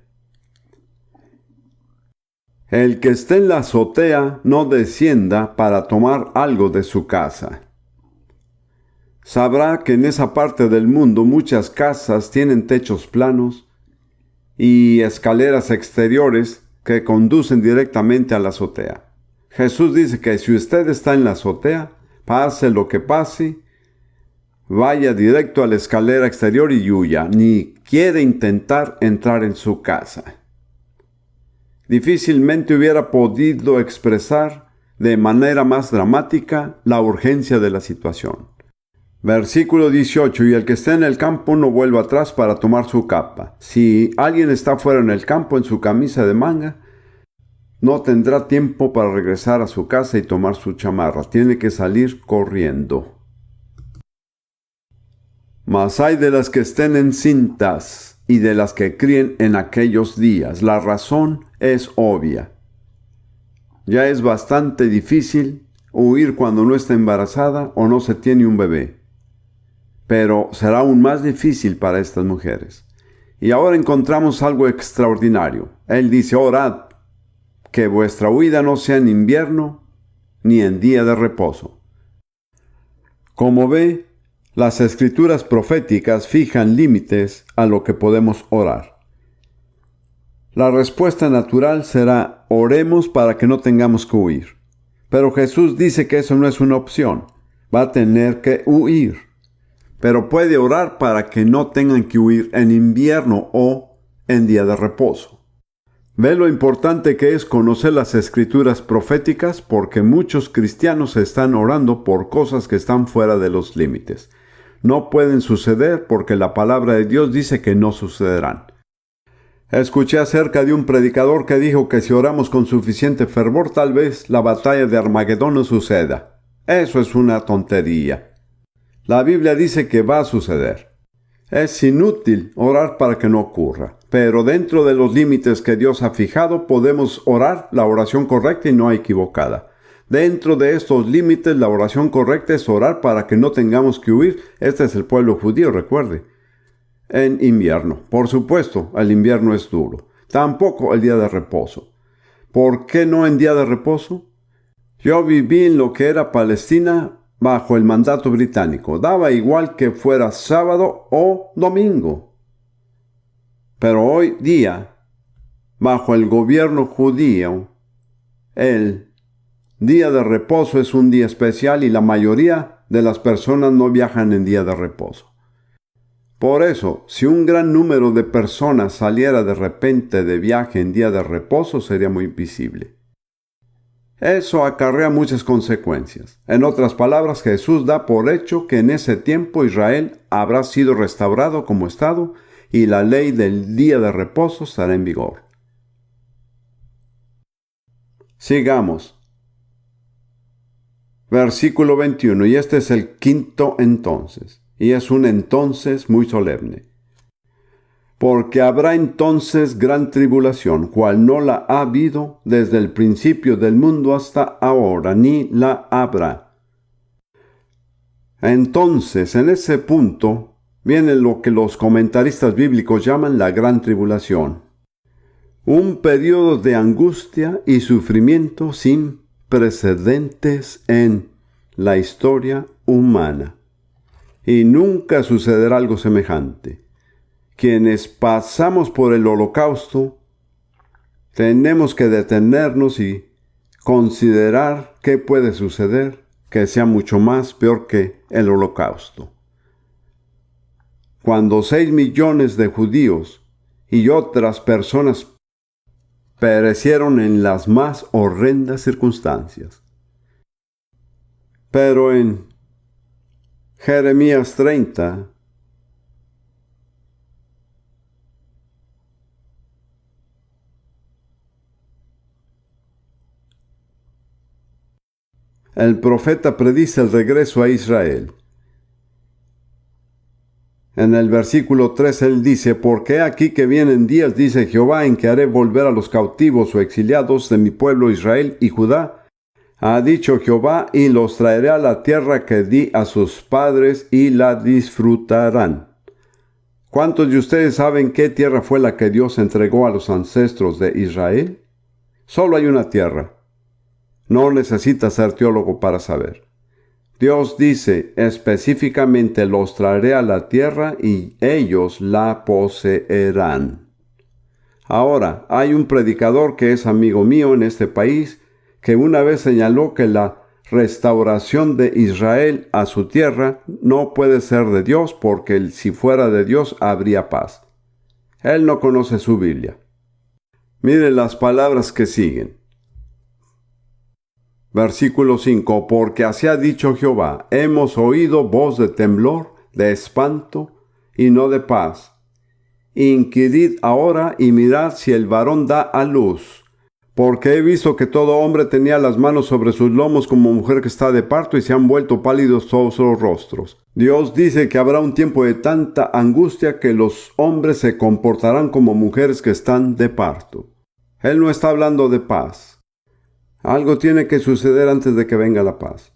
El que esté en la azotea no descienda para tomar algo de su casa. Sabrá que en esa parte del mundo muchas casas tienen techos planos y escaleras exteriores que conducen directamente a la azotea. Jesús dice que si usted está en la azotea, pase lo que pase, vaya directo a la escalera exterior y huya, ni quiere intentar entrar en su casa. Difícilmente hubiera podido expresar de manera más dramática la urgencia de la situación. Versículo 18. Y el que esté en el campo no vuelva atrás para tomar su capa. Si alguien está fuera en el campo en su camisa de manga, no tendrá tiempo para regresar a su casa y tomar su chamarra. Tiene que salir corriendo. Mas hay de las que estén encintas y de las que críen en aquellos días. La razón es obvia. Ya es bastante difícil huir cuando no está embarazada o no se tiene un bebé. Pero será aún más difícil para estas mujeres. Y ahora encontramos algo extraordinario. Él dice, orad, que vuestra huida no sea en invierno ni en día de reposo. Como ve, las escrituras proféticas fijan límites a lo que podemos orar. La respuesta natural será: oremos para que no tengamos que huir. Pero Jesús dice que eso no es una opción. Va a tener que huir. Pero puede orar para que no tengan que huir en invierno o en día de reposo. Ve lo importante que es conocer las escrituras proféticas, porque muchos cristianos están orando por cosas que están fuera de los límites. No pueden suceder porque la palabra de Dios dice que no sucederán. Escuché acerca de un predicador que dijo que si oramos con suficiente fervor, tal vez la batalla de Armagedón no suceda. Eso es una tontería. La Biblia dice que va a suceder. Es inútil orar para que no ocurra, pero dentro de los límites que Dios ha fijado podemos orar la oración correcta y no equivocada. Dentro de estos límites, la oración correcta es orar para que no tengamos que huir. Este es el pueblo judío, recuerde. En invierno. Por supuesto, el invierno es duro. Tampoco el día de reposo. ¿Por qué no en día de reposo? Yo viví en lo que era Palestina bajo el mandato británico. Daba igual que fuera sábado o domingo. Pero hoy día, bajo el gobierno judío, el día de reposo es un día especial y la mayoría de las personas no viajan en día de reposo. Por eso, si un gran número de personas saliera de repente de viaje en día de reposo, sería muy visible. Eso acarrea muchas consecuencias. En otras palabras, Jesús da por hecho que en ese tiempo Israel habrá sido restaurado como Estado y la ley del día de reposo estará en vigor. Sigamos. Versículo 21, y este es el quinto entonces. Y es un entonces muy solemne. Porque habrá entonces gran tribulación, cual no la ha habido desde el principio del mundo hasta ahora, ni la habrá. Entonces, en ese punto, viene lo que los comentaristas bíblicos llaman la gran tribulación. Un periodo de angustia y sufrimiento sin precedentes en la historia humana. Y nunca sucederá algo semejante. Quienes pasamos por el holocausto, tenemos que detenernos y considerar qué puede suceder que sea mucho más peor que el holocausto. Cuando 6 millones de judíos y otras personas perecieron en las más horrendas circunstancias. Pero en Jeremías 30, el profeta predice el regreso a Israel. En el versículo 3 él dice: porque aquí que vienen días, dice Jehová, en que haré volver a los cautivos o exiliados de mi pueblo Israel y Judá, ha dicho Jehová, y los traeré a la tierra que di a sus padres y la disfrutarán. ¿Cuántos de ustedes saben qué tierra fue la que Dios entregó a los ancestros de Israel? Solo hay una tierra. No necesita ser teólogo para saber. Dios dice específicamente: los traeré a la tierra y ellos la poseerán. Ahora, hay un predicador que es amigo mío en este país, que una vez señaló que la restauración de Israel a su tierra no puede ser de Dios, porque si fuera de Dios habría paz. Él no conoce su Biblia. Mire las palabras que siguen. Versículo 5. Porque así ha dicho Jehová: hemos oído voz de temblor, de espanto, y no de paz. Inquirid ahora y mirad si el varón da a luz. Porque he visto que todo hombre tenía las manos sobre sus lomos como mujer que está de parto, y se han vuelto pálidos todos los rostros. Dios dice que habrá un tiempo de tanta angustia que los hombres se comportarán como mujeres que están de parto. Él no está hablando de paz. Algo tiene que suceder antes de que venga la paz.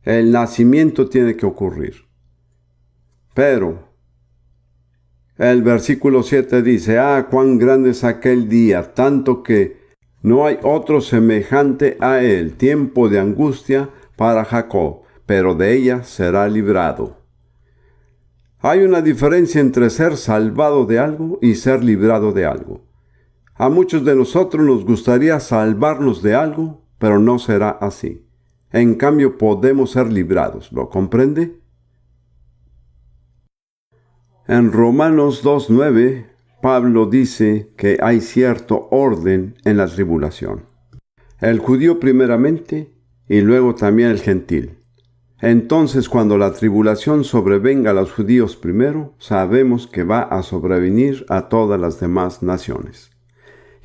El nacimiento tiene que ocurrir. Pero el versículo 7 dice: cuán grande es aquel día, tanto que No hay otro semejante a él, tiempo de angustia para Jacob, pero de ella será librado. Hay una diferencia entre ser salvado de algo y ser librado de algo. A muchos de nosotros nos gustaría salvarnos de algo, pero no será así. En cambio, podemos ser librados. ¿Lo comprende? En Romanos 2:9, Pablo dice que hay cierto orden en la tribulación. El judío primeramente y luego también el gentil. Entonces, cuando la tribulación sobrevenga a los judíos primero, sabemos que va a sobrevenir a todas las demás naciones.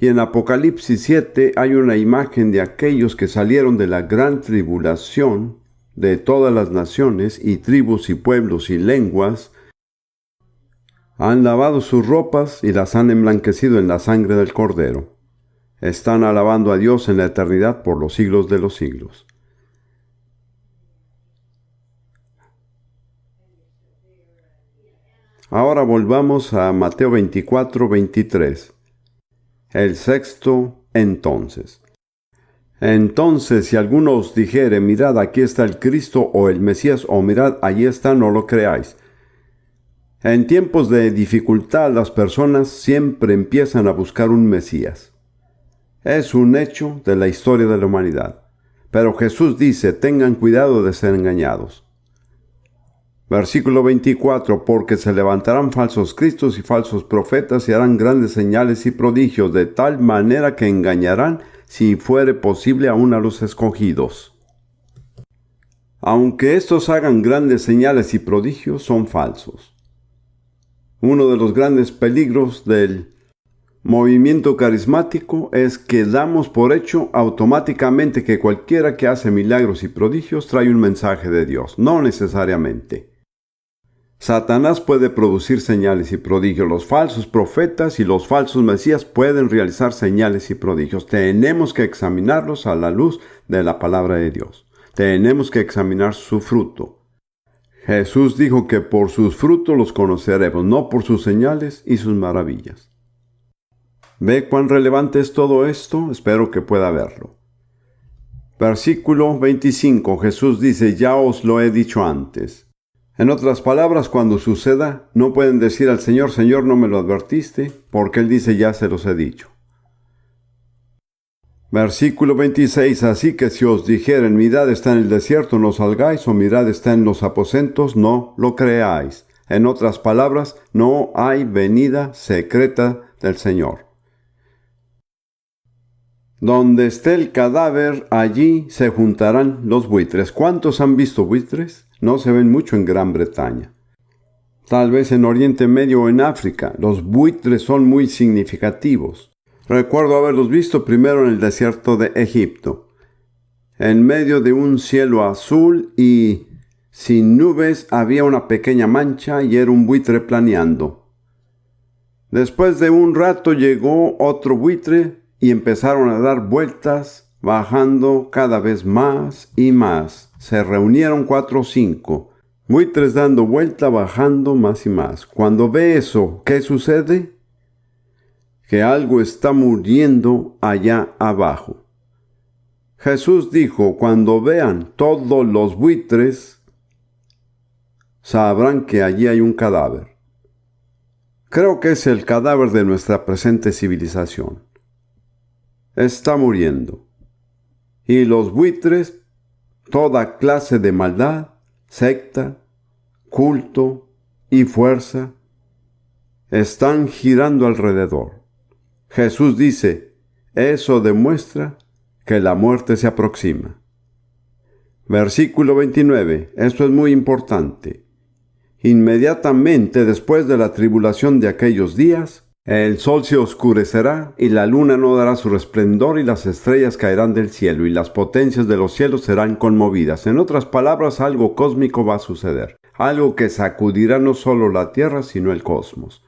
Y en Apocalipsis 7 hay una imagen de aquellos que salieron de la gran tribulación de todas las naciones y tribus y pueblos y lenguas, han lavado sus ropas y las han emblanquecido en la sangre del Cordero. Están alabando a Dios en la eternidad por los siglos de los siglos. Ahora volvamos a Mateo 24:23. El sexto entonces. Entonces, si alguno os dijere, mirad, aquí está el Cristo o el Mesías, o mirad, allí está, no lo creáis. En tiempos de dificultad, las personas siempre empiezan a buscar un Mesías. Es un hecho de la historia de la humanidad. Pero Jesús dice, tengan cuidado de ser engañados. Versículo 24, porque se levantarán falsos cristos y falsos profetas y harán grandes señales y prodigios, de tal manera que engañarán, si fuere posible, aún a los escogidos. Aunque estos hagan grandes señales y prodigios, son falsos. Uno de los grandes peligros del movimiento carismático es que damos por hecho automáticamente que cualquiera que hace milagros y prodigios trae un mensaje de Dios. No necesariamente. Satanás puede producir señales y prodigios. Los falsos profetas y los falsos mesías pueden realizar señales y prodigios. Tenemos que examinarlos a la luz de la palabra de Dios. Tenemos que examinar su fruto. Jesús dijo que por sus frutos los conoceremos, no por sus señales y sus maravillas. ¿Ve cuán relevante es todo esto? Espero que pueda verlo. Versículo 25. Jesús dice, ya os lo he dicho antes. En otras palabras, cuando suceda, no pueden decir al Señor, Señor, no me lo advertiste, porque Él dice, ya se los he dicho. Versículo 26, así que si os dijeren, mirad está en el desierto, no salgáis, o mirad está en los aposentos, no lo creáis. En otras palabras, no hay venida secreta del Señor. Donde esté el cadáver, allí se juntarán los buitres. ¿Cuántos han visto buitres? No se ven mucho en Gran Bretaña. Tal vez en Oriente Medio o en África. Los buitres son muy significativos. Recuerdo haberlos visto primero en el desierto de Egipto. En medio de un cielo azul y sin nubes había una pequeña mancha y era un buitre planeando. Después de un rato llegó otro buitre y empezaron a dar vueltas, bajando cada vez más y más. Se reunieron 4 o 5, buitres dando vuelta, bajando más y más. Cuando ve eso, ¿qué sucede? Que algo está muriendo allá abajo. Jesús dijo, cuando vean todos los buitres, sabrán que allí hay un cadáver. Creo que es el cadáver de nuestra presente civilización. Está muriendo. Y los buitres, toda clase de maldad, secta, culto y fuerza, están girando alrededor. Jesús dice, eso demuestra que la muerte se aproxima. Versículo 29, esto es muy importante. Inmediatamente después de la tribulación de aquellos días, el sol se oscurecerá y la luna no dará su resplandor y las estrellas caerán del cielo y las potencias de los cielos serán conmovidas. En otras palabras, algo cósmico va a suceder. Algo que sacudirá no solo la tierra, sino el cosmos.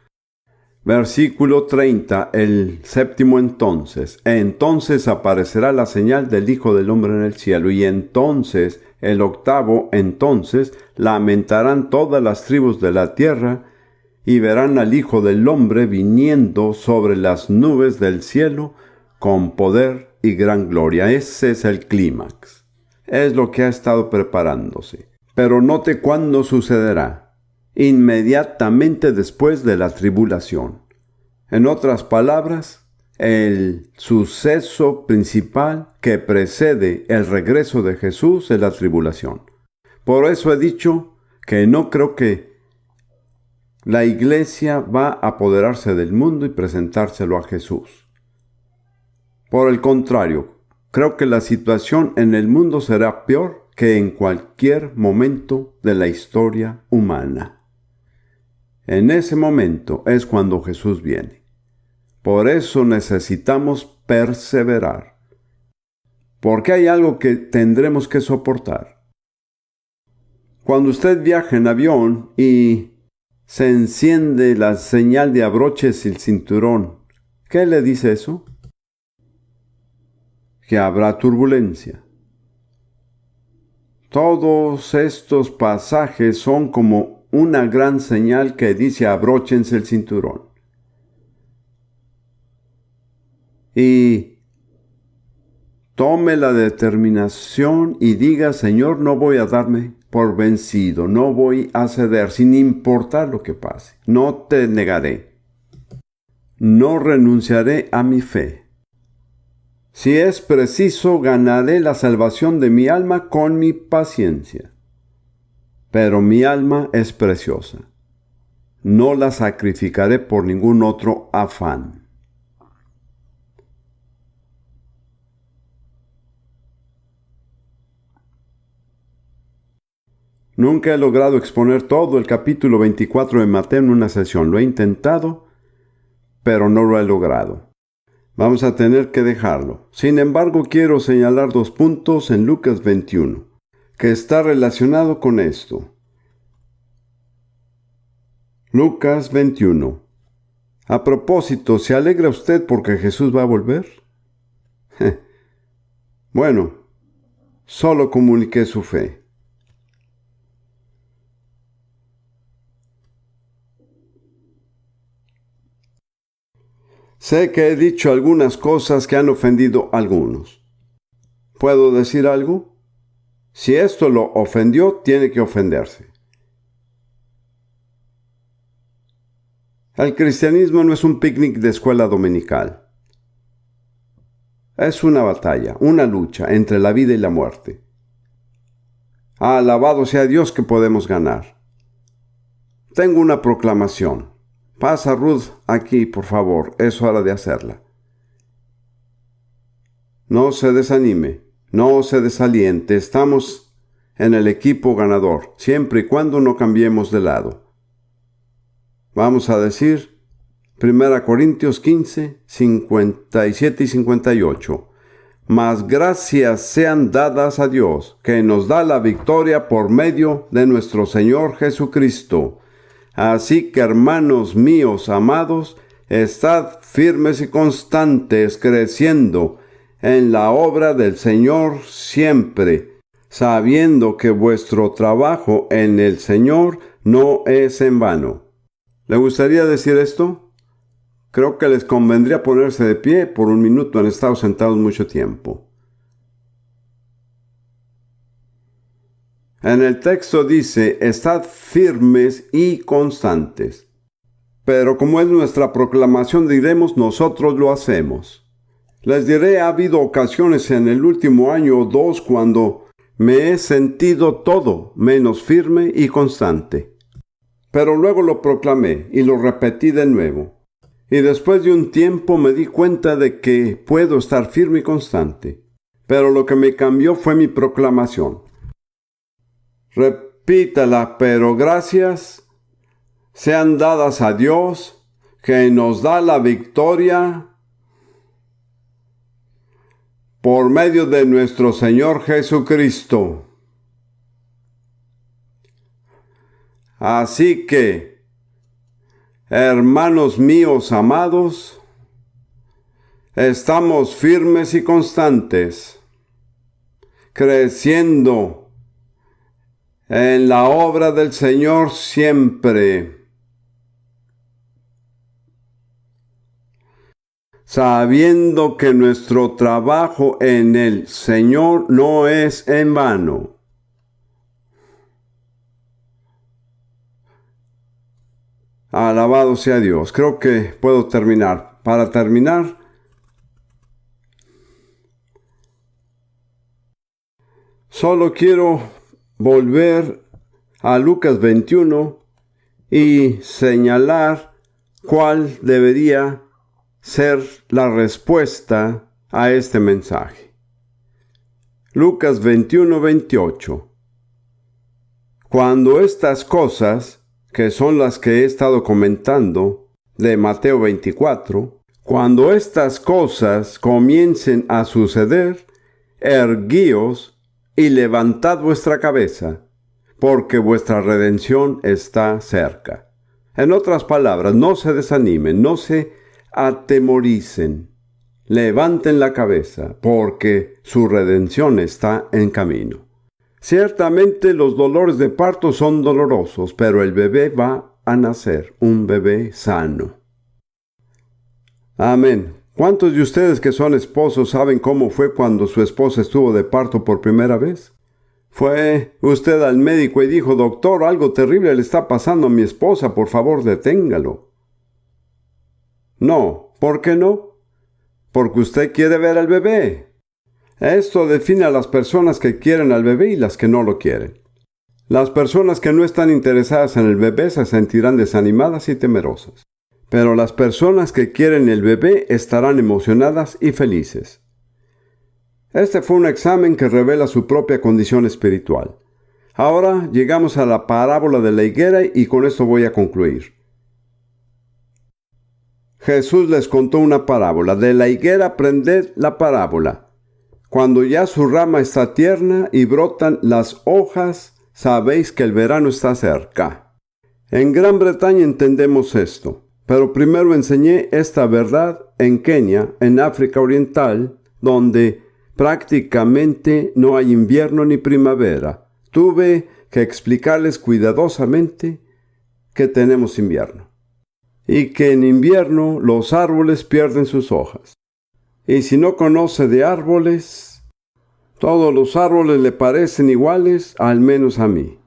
Versículo 30, el séptimo entonces. Entonces aparecerá la señal del Hijo del Hombre en el cielo. Y entonces, el octavo entonces, lamentarán todas las tribus de la tierra y verán al Hijo del Hombre viniendo sobre las nubes del cielo con poder y gran gloria. Ese es el clímax. Es lo que ha estado preparándose. Pero note cuándo sucederá. Inmediatamente después de la tribulación. En otras palabras, el suceso principal que precede el regreso de Jesús es la tribulación. Por eso he dicho que no creo que la iglesia va a apoderarse del mundo y presentárselo a Jesús. Por el contrario, creo que la situación en el mundo será peor que en cualquier momento de la historia humana. En ese momento es cuando Jesús viene. Por eso necesitamos perseverar. Porque hay algo que tendremos que soportar. Cuando usted viaja en avión y se enciende la señal de abroches el cinturón, ¿qué le dice eso? Que habrá turbulencia. Todos estos pasajes son como una gran señal que dice abróchense el cinturón. Y tome la determinación y diga, Señor, no voy a darme por vencido, no voy a ceder, sin importar lo que pase. No te negaré. No renunciaré a mi fe. Si es preciso, ganaré la salvación de mi alma con mi paciencia. Pero mi alma es preciosa. No la sacrificaré por ningún otro afán. Nunca he logrado exponer todo el capítulo 24 de Mateo en una sesión. Lo he intentado, pero no lo he logrado. Vamos a tener que dejarlo. Sin embargo, quiero señalar 2 puntos en Lucas 21, que está relacionado con esto. Lucas 21. A propósito, ¿se alegra usted porque Jesús va a volver? Bueno, solo comuniqué su fe. Sé que he dicho algunas cosas que han ofendido a algunos. ¿Puedo decir algo? Si esto lo ofendió, tiene que ofenderse. El cristianismo no es un picnic de escuela dominical. Es una batalla, una lucha entre la vida y la muerte. Alabado sea Dios que podemos ganar. Tengo una proclamación. Pasa Ruth aquí, por favor, es hora de hacerla. No se desanime, no se desaliente, estamos en el equipo ganador, siempre y cuando no cambiemos de lado. Vamos a decir 1 Corintios 15, 57 y 58. Mas gracias sean dadas a Dios, que nos da la victoria por medio de nuestro Señor Jesucristo. Así que, hermanos míos amados, estad firmes y constantes, creciendo en la obra del Señor siempre, sabiendo que vuestro trabajo en el Señor no es en vano. ¿Le gustaría decir esto? Creo que les convendría ponerse de pie por un minuto. Han estado sentados mucho tiempo. En el texto dice, estad firmes y constantes. Pero como es nuestra proclamación, diremos, nosotros lo hacemos. Les diré, ha habido ocasiones en el último año o 2 cuando me he sentido todo menos firme y constante. Pero luego lo proclamé y lo repetí de nuevo. Y después de un tiempo me di cuenta de que puedo estar firme y constante. Pero lo que me cambió fue mi proclamación. Repítala, pero gracias sean dadas a Dios, que nos da la victoria por medio de nuestro Señor Jesucristo. Así que, hermanos míos amados, estamos firmes y constantes, creciendo en la obra del Señor siempre. sabiendo que nuestro trabajo en el Señor no es en vano. Alabado sea Dios. Creo que puedo terminar. Para terminar, solo quiero volver a Lucas 21 y señalar cuál debería ser la respuesta a este mensaje. Lucas 21:28. Cuando estas cosas, que son las que he estado comentando, de Mateo 24, cuando estas cosas comiencen a suceder, erguíos y levantad vuestra cabeza, porque vuestra redención está cerca. En otras palabras, no se desanimen, no se atemoricen. Levanten la cabeza, porque su redención está en camino. Ciertamente los dolores de parto son dolorosos, pero el bebé va a nacer, un bebé sano. Amén. ¿Cuántos de ustedes que son esposos saben cómo fue cuando su esposa estuvo de parto por primera vez? Fue usted al médico y dijo: doctor, algo terrible le está pasando a mi esposa, por favor deténgalo. No, ¿por qué no? Porque usted quiere ver al bebé. Esto define a las personas que quieren al bebé y las que no lo quieren. Las personas que no están interesadas en el bebé se sentirán desanimadas y temerosas. Pero las personas que quieren el bebé estarán emocionadas y felices. Este fue un examen que revela su propia condición espiritual. Ahora llegamos a la parábola de la higuera y con esto voy a concluir. Jesús les contó una parábola. De la higuera aprended la parábola. Cuando ya su rama está tierna y brotan las hojas, sabéis que el verano está cerca. En Gran Bretaña entendemos esto, pero primero enseñé esta verdad en Kenia, en África Oriental, donde prácticamente no hay invierno ni primavera. Tuve que explicarles cuidadosamente que tenemos invierno y que en invierno los árboles pierden sus hojas. Y si no conoce de árboles, todos los árboles le parecen iguales, al menos a mí.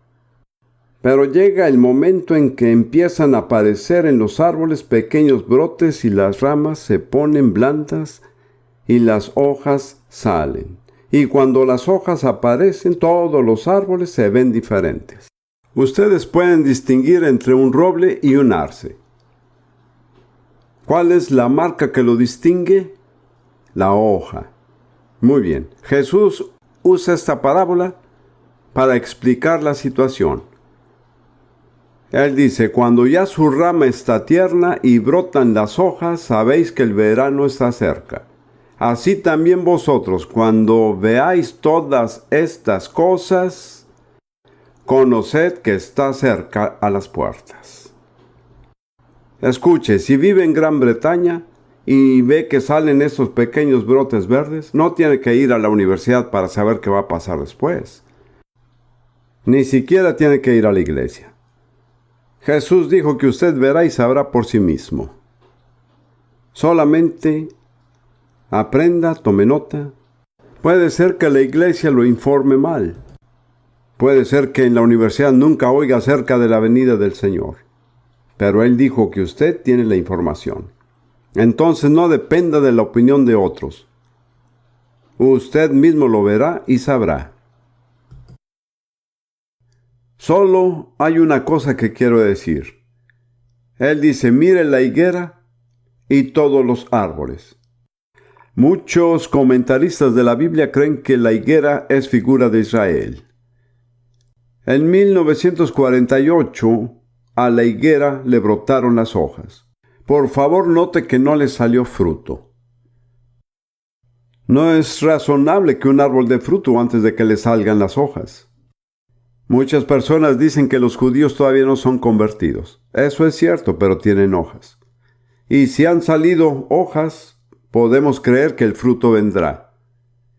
Pero llega el momento en que empiezan a aparecer en los árboles pequeños brotes y las ramas se ponen blandas y las hojas salen. Y cuando las hojas aparecen, todos los árboles se ven diferentes. Ustedes pueden distinguir entre un roble y un arce. ¿Cuál es la marca que lo distingue? La hoja. Muy bien. Jesús usa esta parábola para explicar la situación. Él dice: cuando ya su rama está tierna y brotan las hojas, sabéis que el verano está cerca. Así también vosotros, cuando veáis todas estas cosas, conoced que está cerca a las puertas. Escuche, si vive en Gran Bretaña y ve que salen estos pequeños brotes verdes, no tiene que ir a la universidad para saber qué va a pasar después. Ni siquiera tiene que ir a la iglesia. Jesús dijo que usted verá y sabrá por sí mismo. Solamente aprenda, tome nota. Puede ser que la iglesia lo informe mal. Puede ser que en la universidad nunca oiga acerca de la venida del Señor. Pero Él dijo que usted tiene la información. Entonces no dependa de la opinión de otros. Usted mismo lo verá y sabrá. Solo hay una cosa que quiero decir. Él dice: mire la higuera y todos los árboles. Muchos comentaristas de la Biblia creen que la higuera es figura de Israel. En 1948, a la higuera le brotaron las hojas. Por favor, note que no le salió fruto. No es razonable que un árbol dé fruto antes de que le salgan las hojas. Muchas personas dicen que los judíos todavía no son convertidos. Eso es cierto, pero tienen hojas. Y si han salido hojas, podemos creer que el fruto vendrá.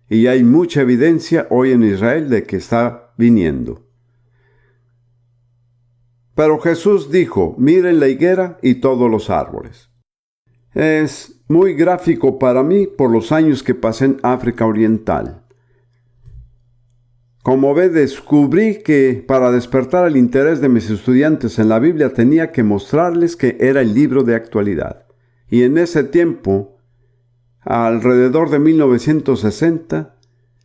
Y hay mucha evidencia hoy en Israel de que está viniendo. Pero Jesús dijo: miren la higuera y todos los árboles. Es muy gráfico para mí por los años que pasé en África Oriental. Como ve, descubrí que para despertar el interés de mis estudiantes en la Biblia tenía que mostrarles que era el libro de actualidad. Y en ese tiempo, alrededor de 1960,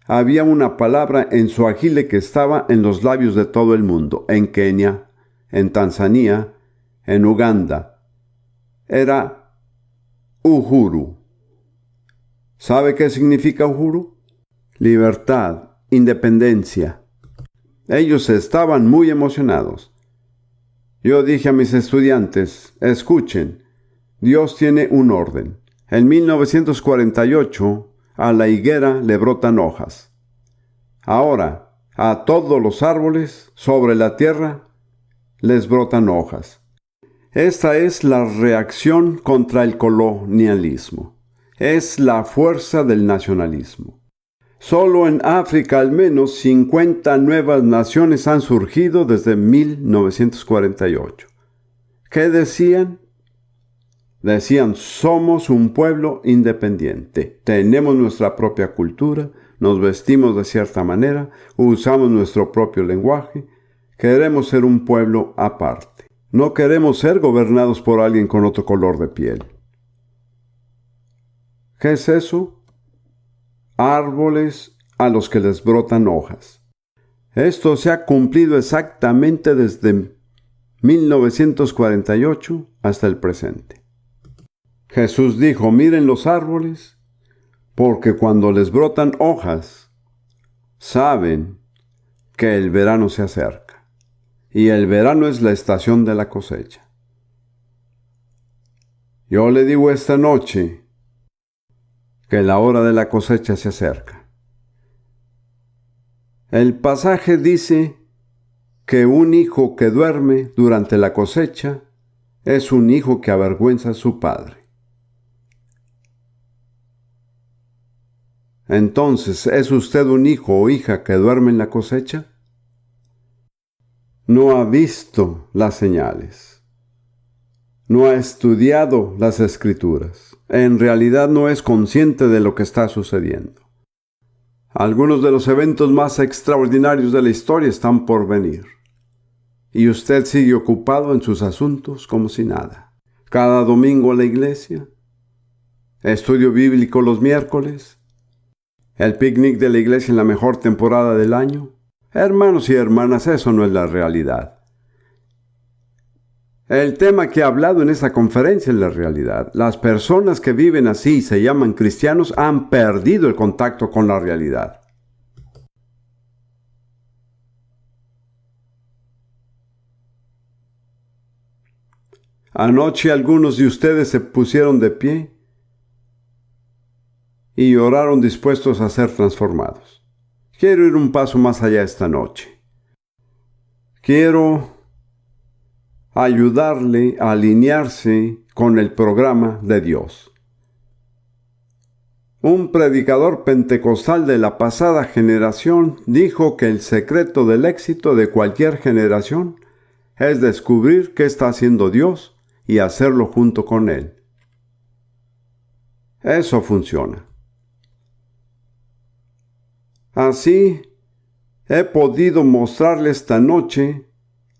había una palabra en suajili que estaba en los labios de todo el mundo, en Kenia, en Tanzania, en Uganda. Era uhuru. ¿Sabe qué significa uhuru? Libertad, independencia. Ellos estaban muy emocionados. Yo dije a mis estudiantes, escuchen, Dios tiene un orden. En 1948, a la higuera le brotan hojas. Ahora, a todos los árboles sobre la tierra les brotan hojas. Esta es la reacción contra el colonialismo. Es la fuerza del nacionalismo. Solo en África al menos 50 nuevas naciones han surgido desde 1948. ¿Qué decían? Decían, somos un pueblo independiente, tenemos nuestra propia cultura, nos vestimos de cierta manera, usamos nuestro propio lenguaje, queremos ser un pueblo aparte. No queremos ser gobernados por alguien con otro color de piel. ¿Qué es eso? Árboles a los que les brotan hojas. Esto se ha cumplido exactamente desde 1948 hasta el presente. Jesús dijo, miren los árboles, porque cuando les brotan hojas, saben que el verano se acerca. Y el verano es la estación de la cosecha. Yo le digo esta noche que la hora de la cosecha se acerca. El pasaje dice que un hijo que duerme durante la cosecha es un hijo que avergüenza a su padre. Entonces, ¿es usted un hijo o hija que duerme en la cosecha? No ha visto las señales. No ha estudiado las escrituras. En realidad no es consciente de lo que está sucediendo. Algunos de los eventos más extraordinarios de la historia están por venir. Y usted sigue ocupado en sus asuntos como si nada. Cada domingo a la iglesia, estudio bíblico los miércoles, el picnic de la iglesia en la mejor temporada del año. Hermanos y hermanas, eso no es la realidad. El tema que he hablado en esta conferencia es la realidad. Las personas que viven así y se llaman cristianos han perdido el contacto con la realidad. Anoche algunos de ustedes se pusieron de pie y oraron dispuestos a ser transformados. Quiero ir un paso más allá esta noche. Quiero ayudarle a alinearse con el programa de Dios. Un predicador pentecostal de la pasada generación dijo que el secreto del éxito de cualquier generación es descubrir qué está haciendo Dios y hacerlo junto con Él. Eso funciona. Así, he podido mostrarle esta noche,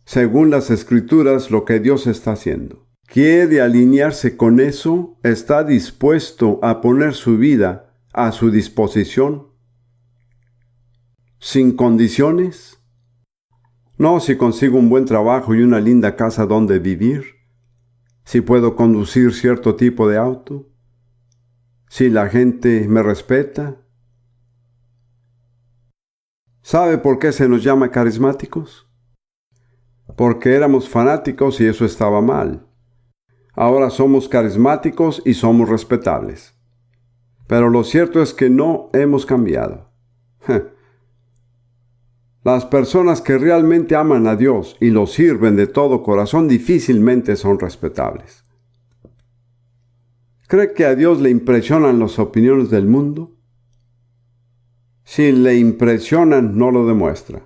según las Escrituras, lo que Dios está haciendo. ¿Quiere alinearse con eso? ¿Está dispuesto a poner su vida a su disposición? ¿Sin condiciones? No, si consigo un buen trabajo y una linda casa donde vivir. Si puedo conducir cierto tipo de auto. Si la gente me respeta. ¿Sabe por qué se nos llama carismáticos? Porque éramos fanáticos y eso estaba mal. Ahora somos carismáticos y somos respetables. Pero lo cierto es que no hemos cambiado. Las personas que realmente aman a Dios y lo sirven de todo corazón difícilmente son respetables. ¿Cree que a Dios le impresionan las opiniones del mundo? Si le impresionan, no lo demuestra.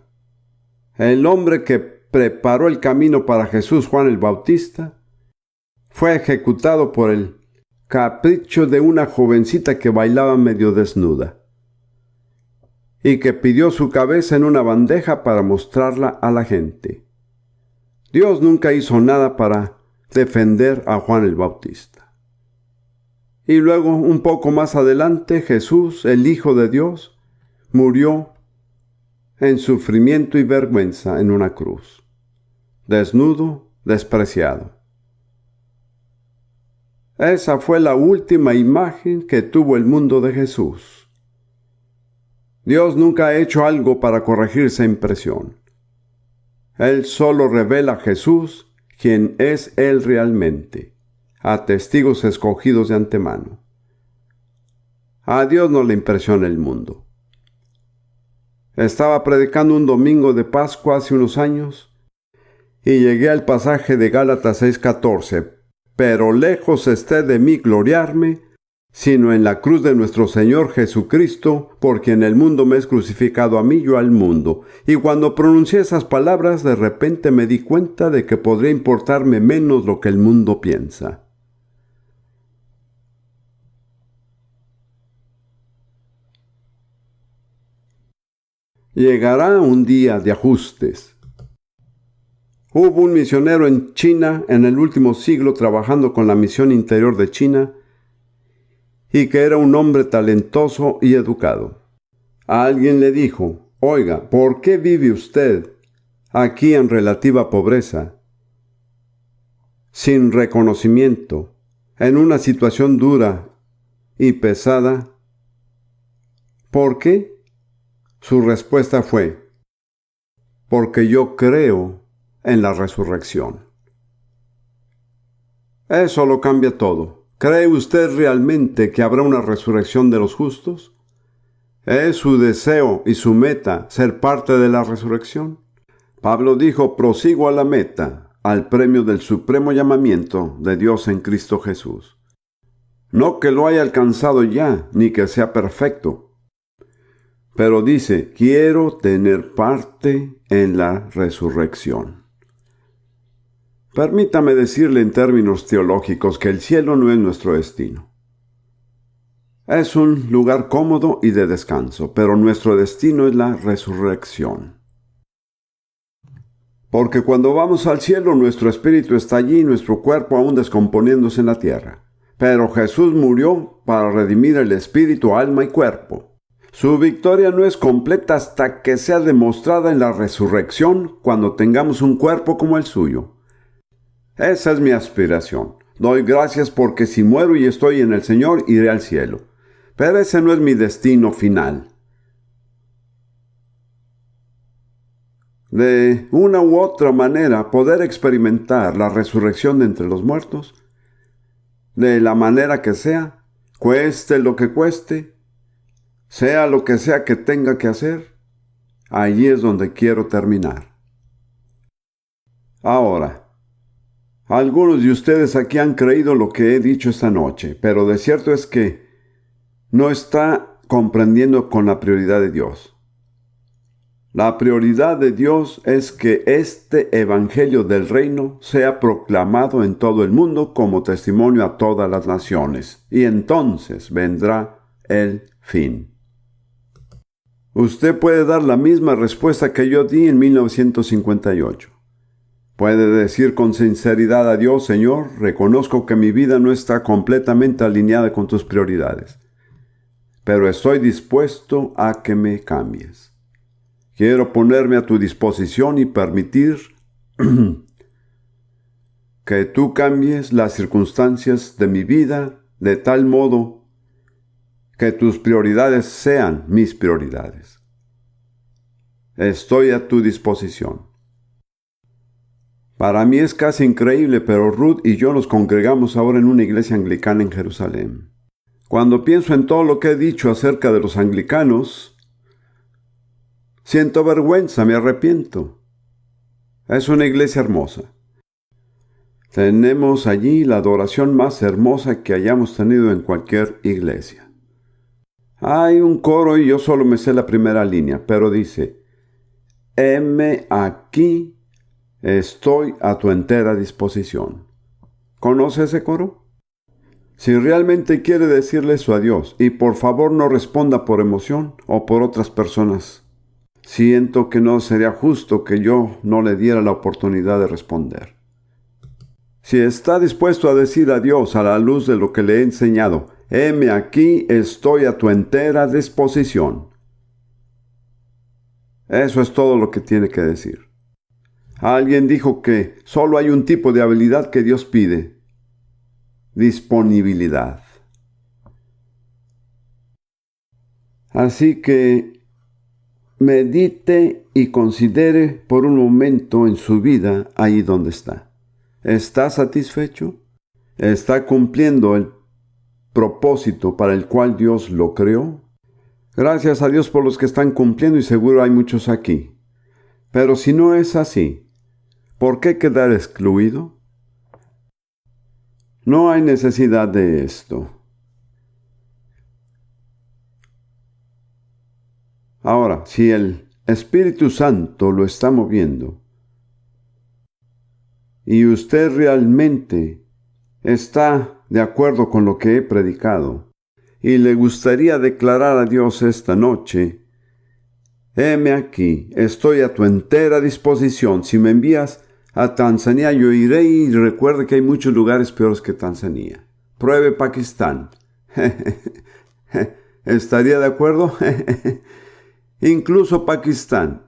El hombre que preparó el camino para Jesús, Juan el Bautista, fue ejecutado por el capricho de una jovencita que bailaba medio desnuda y que pidió su cabeza en una bandeja para mostrarla a la gente. Dios nunca hizo nada para defender a Juan el Bautista. Y luego, un poco más adelante, Jesús, el Hijo de Dios, murió en sufrimiento y vergüenza en una cruz, desnudo, despreciado. Esa fue la última imagen que tuvo el mundo de Jesús. Dios nunca ha hecho algo para corregir esa impresión. Él solo revela a Jesús, quien es Él realmente, a testigos escogidos de antemano. A Dios no le impresiona el mundo. Estaba predicando un domingo de Pascua hace unos años y llegué al pasaje de Gálatas 6:14. Pero lejos esté de mí gloriarme, sino en la cruz de nuestro Señor Jesucristo, por quien el mundo me es crucificado a mí, yo al mundo. Y cuando pronuncié esas palabras, de repente me di cuenta de que podría importarme menos lo que el mundo piensa. Llegará un día de ajustes. Hubo un misionero en China en el último siglo trabajando con la misión interior de China y que era un hombre talentoso y educado. A alguien le dijo: «Oiga, ¿por qué vive usted aquí en relativa pobreza, sin reconocimiento, en una situación dura y pesada? ¿Por qué?». Su respuesta fue: «Porque yo creo en la resurrección». Eso lo cambia todo. ¿Cree usted realmente que habrá una resurrección de los justos? ¿Es su deseo y su meta ser parte de la resurrección? Pablo dijo: «Prosigo a la meta, al premio del supremo llamamiento de Dios en Cristo Jesús». No que lo haya alcanzado ya, ni que sea perfecto, pero dice: «Quiero tener parte en la resurrección». Permítame decirle en términos teológicos que el cielo no es nuestro destino. Es un lugar cómodo y de descanso, pero nuestro destino es la resurrección. Porque cuando vamos al cielo, nuestro espíritu está allí y nuestro cuerpo aún descomponiéndose en la tierra. Pero Jesús murió para redimir el espíritu, alma y cuerpo. Su victoria no es completa hasta que sea demostrada en la resurrección, cuando tengamos un cuerpo como el suyo. Esa es mi aspiración. Doy gracias porque si muero y estoy en el Señor, iré al cielo. Pero ese no es mi destino final. De una u otra manera, poder experimentar la resurrección de entre los muertos, de la manera que sea, cueste lo que cueste, sea lo que sea que tenga que hacer, allí es donde quiero terminar. Ahora, algunos de ustedes aquí han creído lo que he dicho esta noche, pero de cierto es que no está comprendiendo con la prioridad de Dios. La prioridad de Dios es que este evangelio del reino sea proclamado en todo el mundo como testimonio a todas las naciones, y entonces vendrá el fin. Usted puede dar la misma respuesta que yo di en 1958. Puede decir con sinceridad a Dios: «Señor, reconozco que mi vida no está completamente alineada con tus prioridades, pero estoy dispuesto a que me cambies. Quiero ponerme a tu disposición y permitir que tú cambies las circunstancias de mi vida de tal modo que tus prioridades sean mis prioridades. Estoy a tu disposición». Para mí es casi increíble, pero Ruth y yo nos congregamos ahora en una iglesia anglicana en Jerusalén. Cuando pienso en todo lo que he dicho acerca de los anglicanos, siento vergüenza, me arrepiento. Es una iglesia hermosa. Tenemos allí la adoración más hermosa que hayamos tenido en cualquier iglesia. Hay un coro y yo solo me sé la primera línea, pero dice: «Heme aquí, estoy a tu entera disposición». ¿Conoce ese coro? Si realmente quiere decirle eso a Dios, y por favor no responda por emoción o por otras personas. Siento que no sería justo que yo no le diera la oportunidad de responder. Si está dispuesto a decir a Dios a la luz de lo que le he enseñado, heme aquí, estoy a tu entera disposición. Eso es todo lo que tiene que decir. Alguien dijo que solo hay un tipo de habilidad que Dios pide: disponibilidad. Así que medite y considere por un momento en su vida ahí donde está. ¿Está satisfecho? ¿Está cumpliendo el propósito para el cual Dios lo creó? Gracias a Dios por los que están cumpliendo, y seguro hay muchos aquí. Pero si no es así, ¿por qué quedar excluido? No hay necesidad de esto. Ahora, si el Espíritu Santo lo está moviendo y usted realmente está de acuerdo con lo que he predicado y le gustaría declarar a Dios esta noche: heme aquí, estoy a tu entera disposición. Si me envías a Tanzania, yo iré, y recuerde que hay muchos lugares peores que Tanzania. Pruebe Pakistán. ¿Estaría de acuerdo? Incluso Pakistán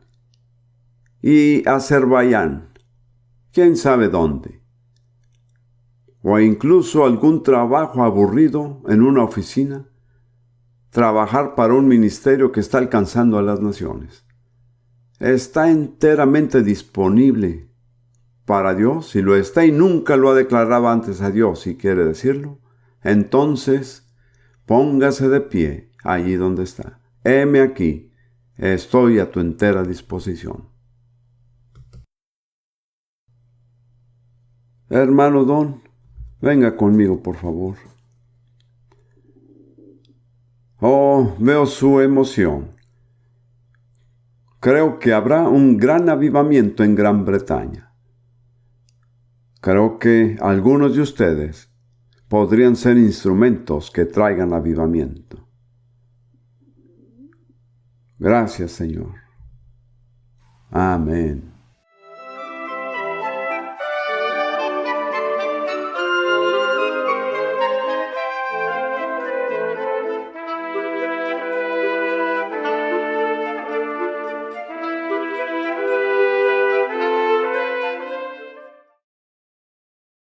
y Azerbaiyán. ¿Quién sabe dónde? O incluso algún trabajo aburrido en una oficina. Trabajar para un ministerio que está alcanzando a las naciones. Está enteramente disponible para Dios. Si lo está y nunca lo ha declarado antes a Dios, si quiere decirlo, entonces póngase de pie allí donde está. Heme aquí, estoy a tu entera disposición. Hermano Don, venga conmigo, por favor. Oh, veo su emoción. Creo que habrá un gran avivamiento en Gran Bretaña. Creo que algunos de ustedes podrían ser instrumentos que traigan avivamiento. Gracias, Señor. Amén.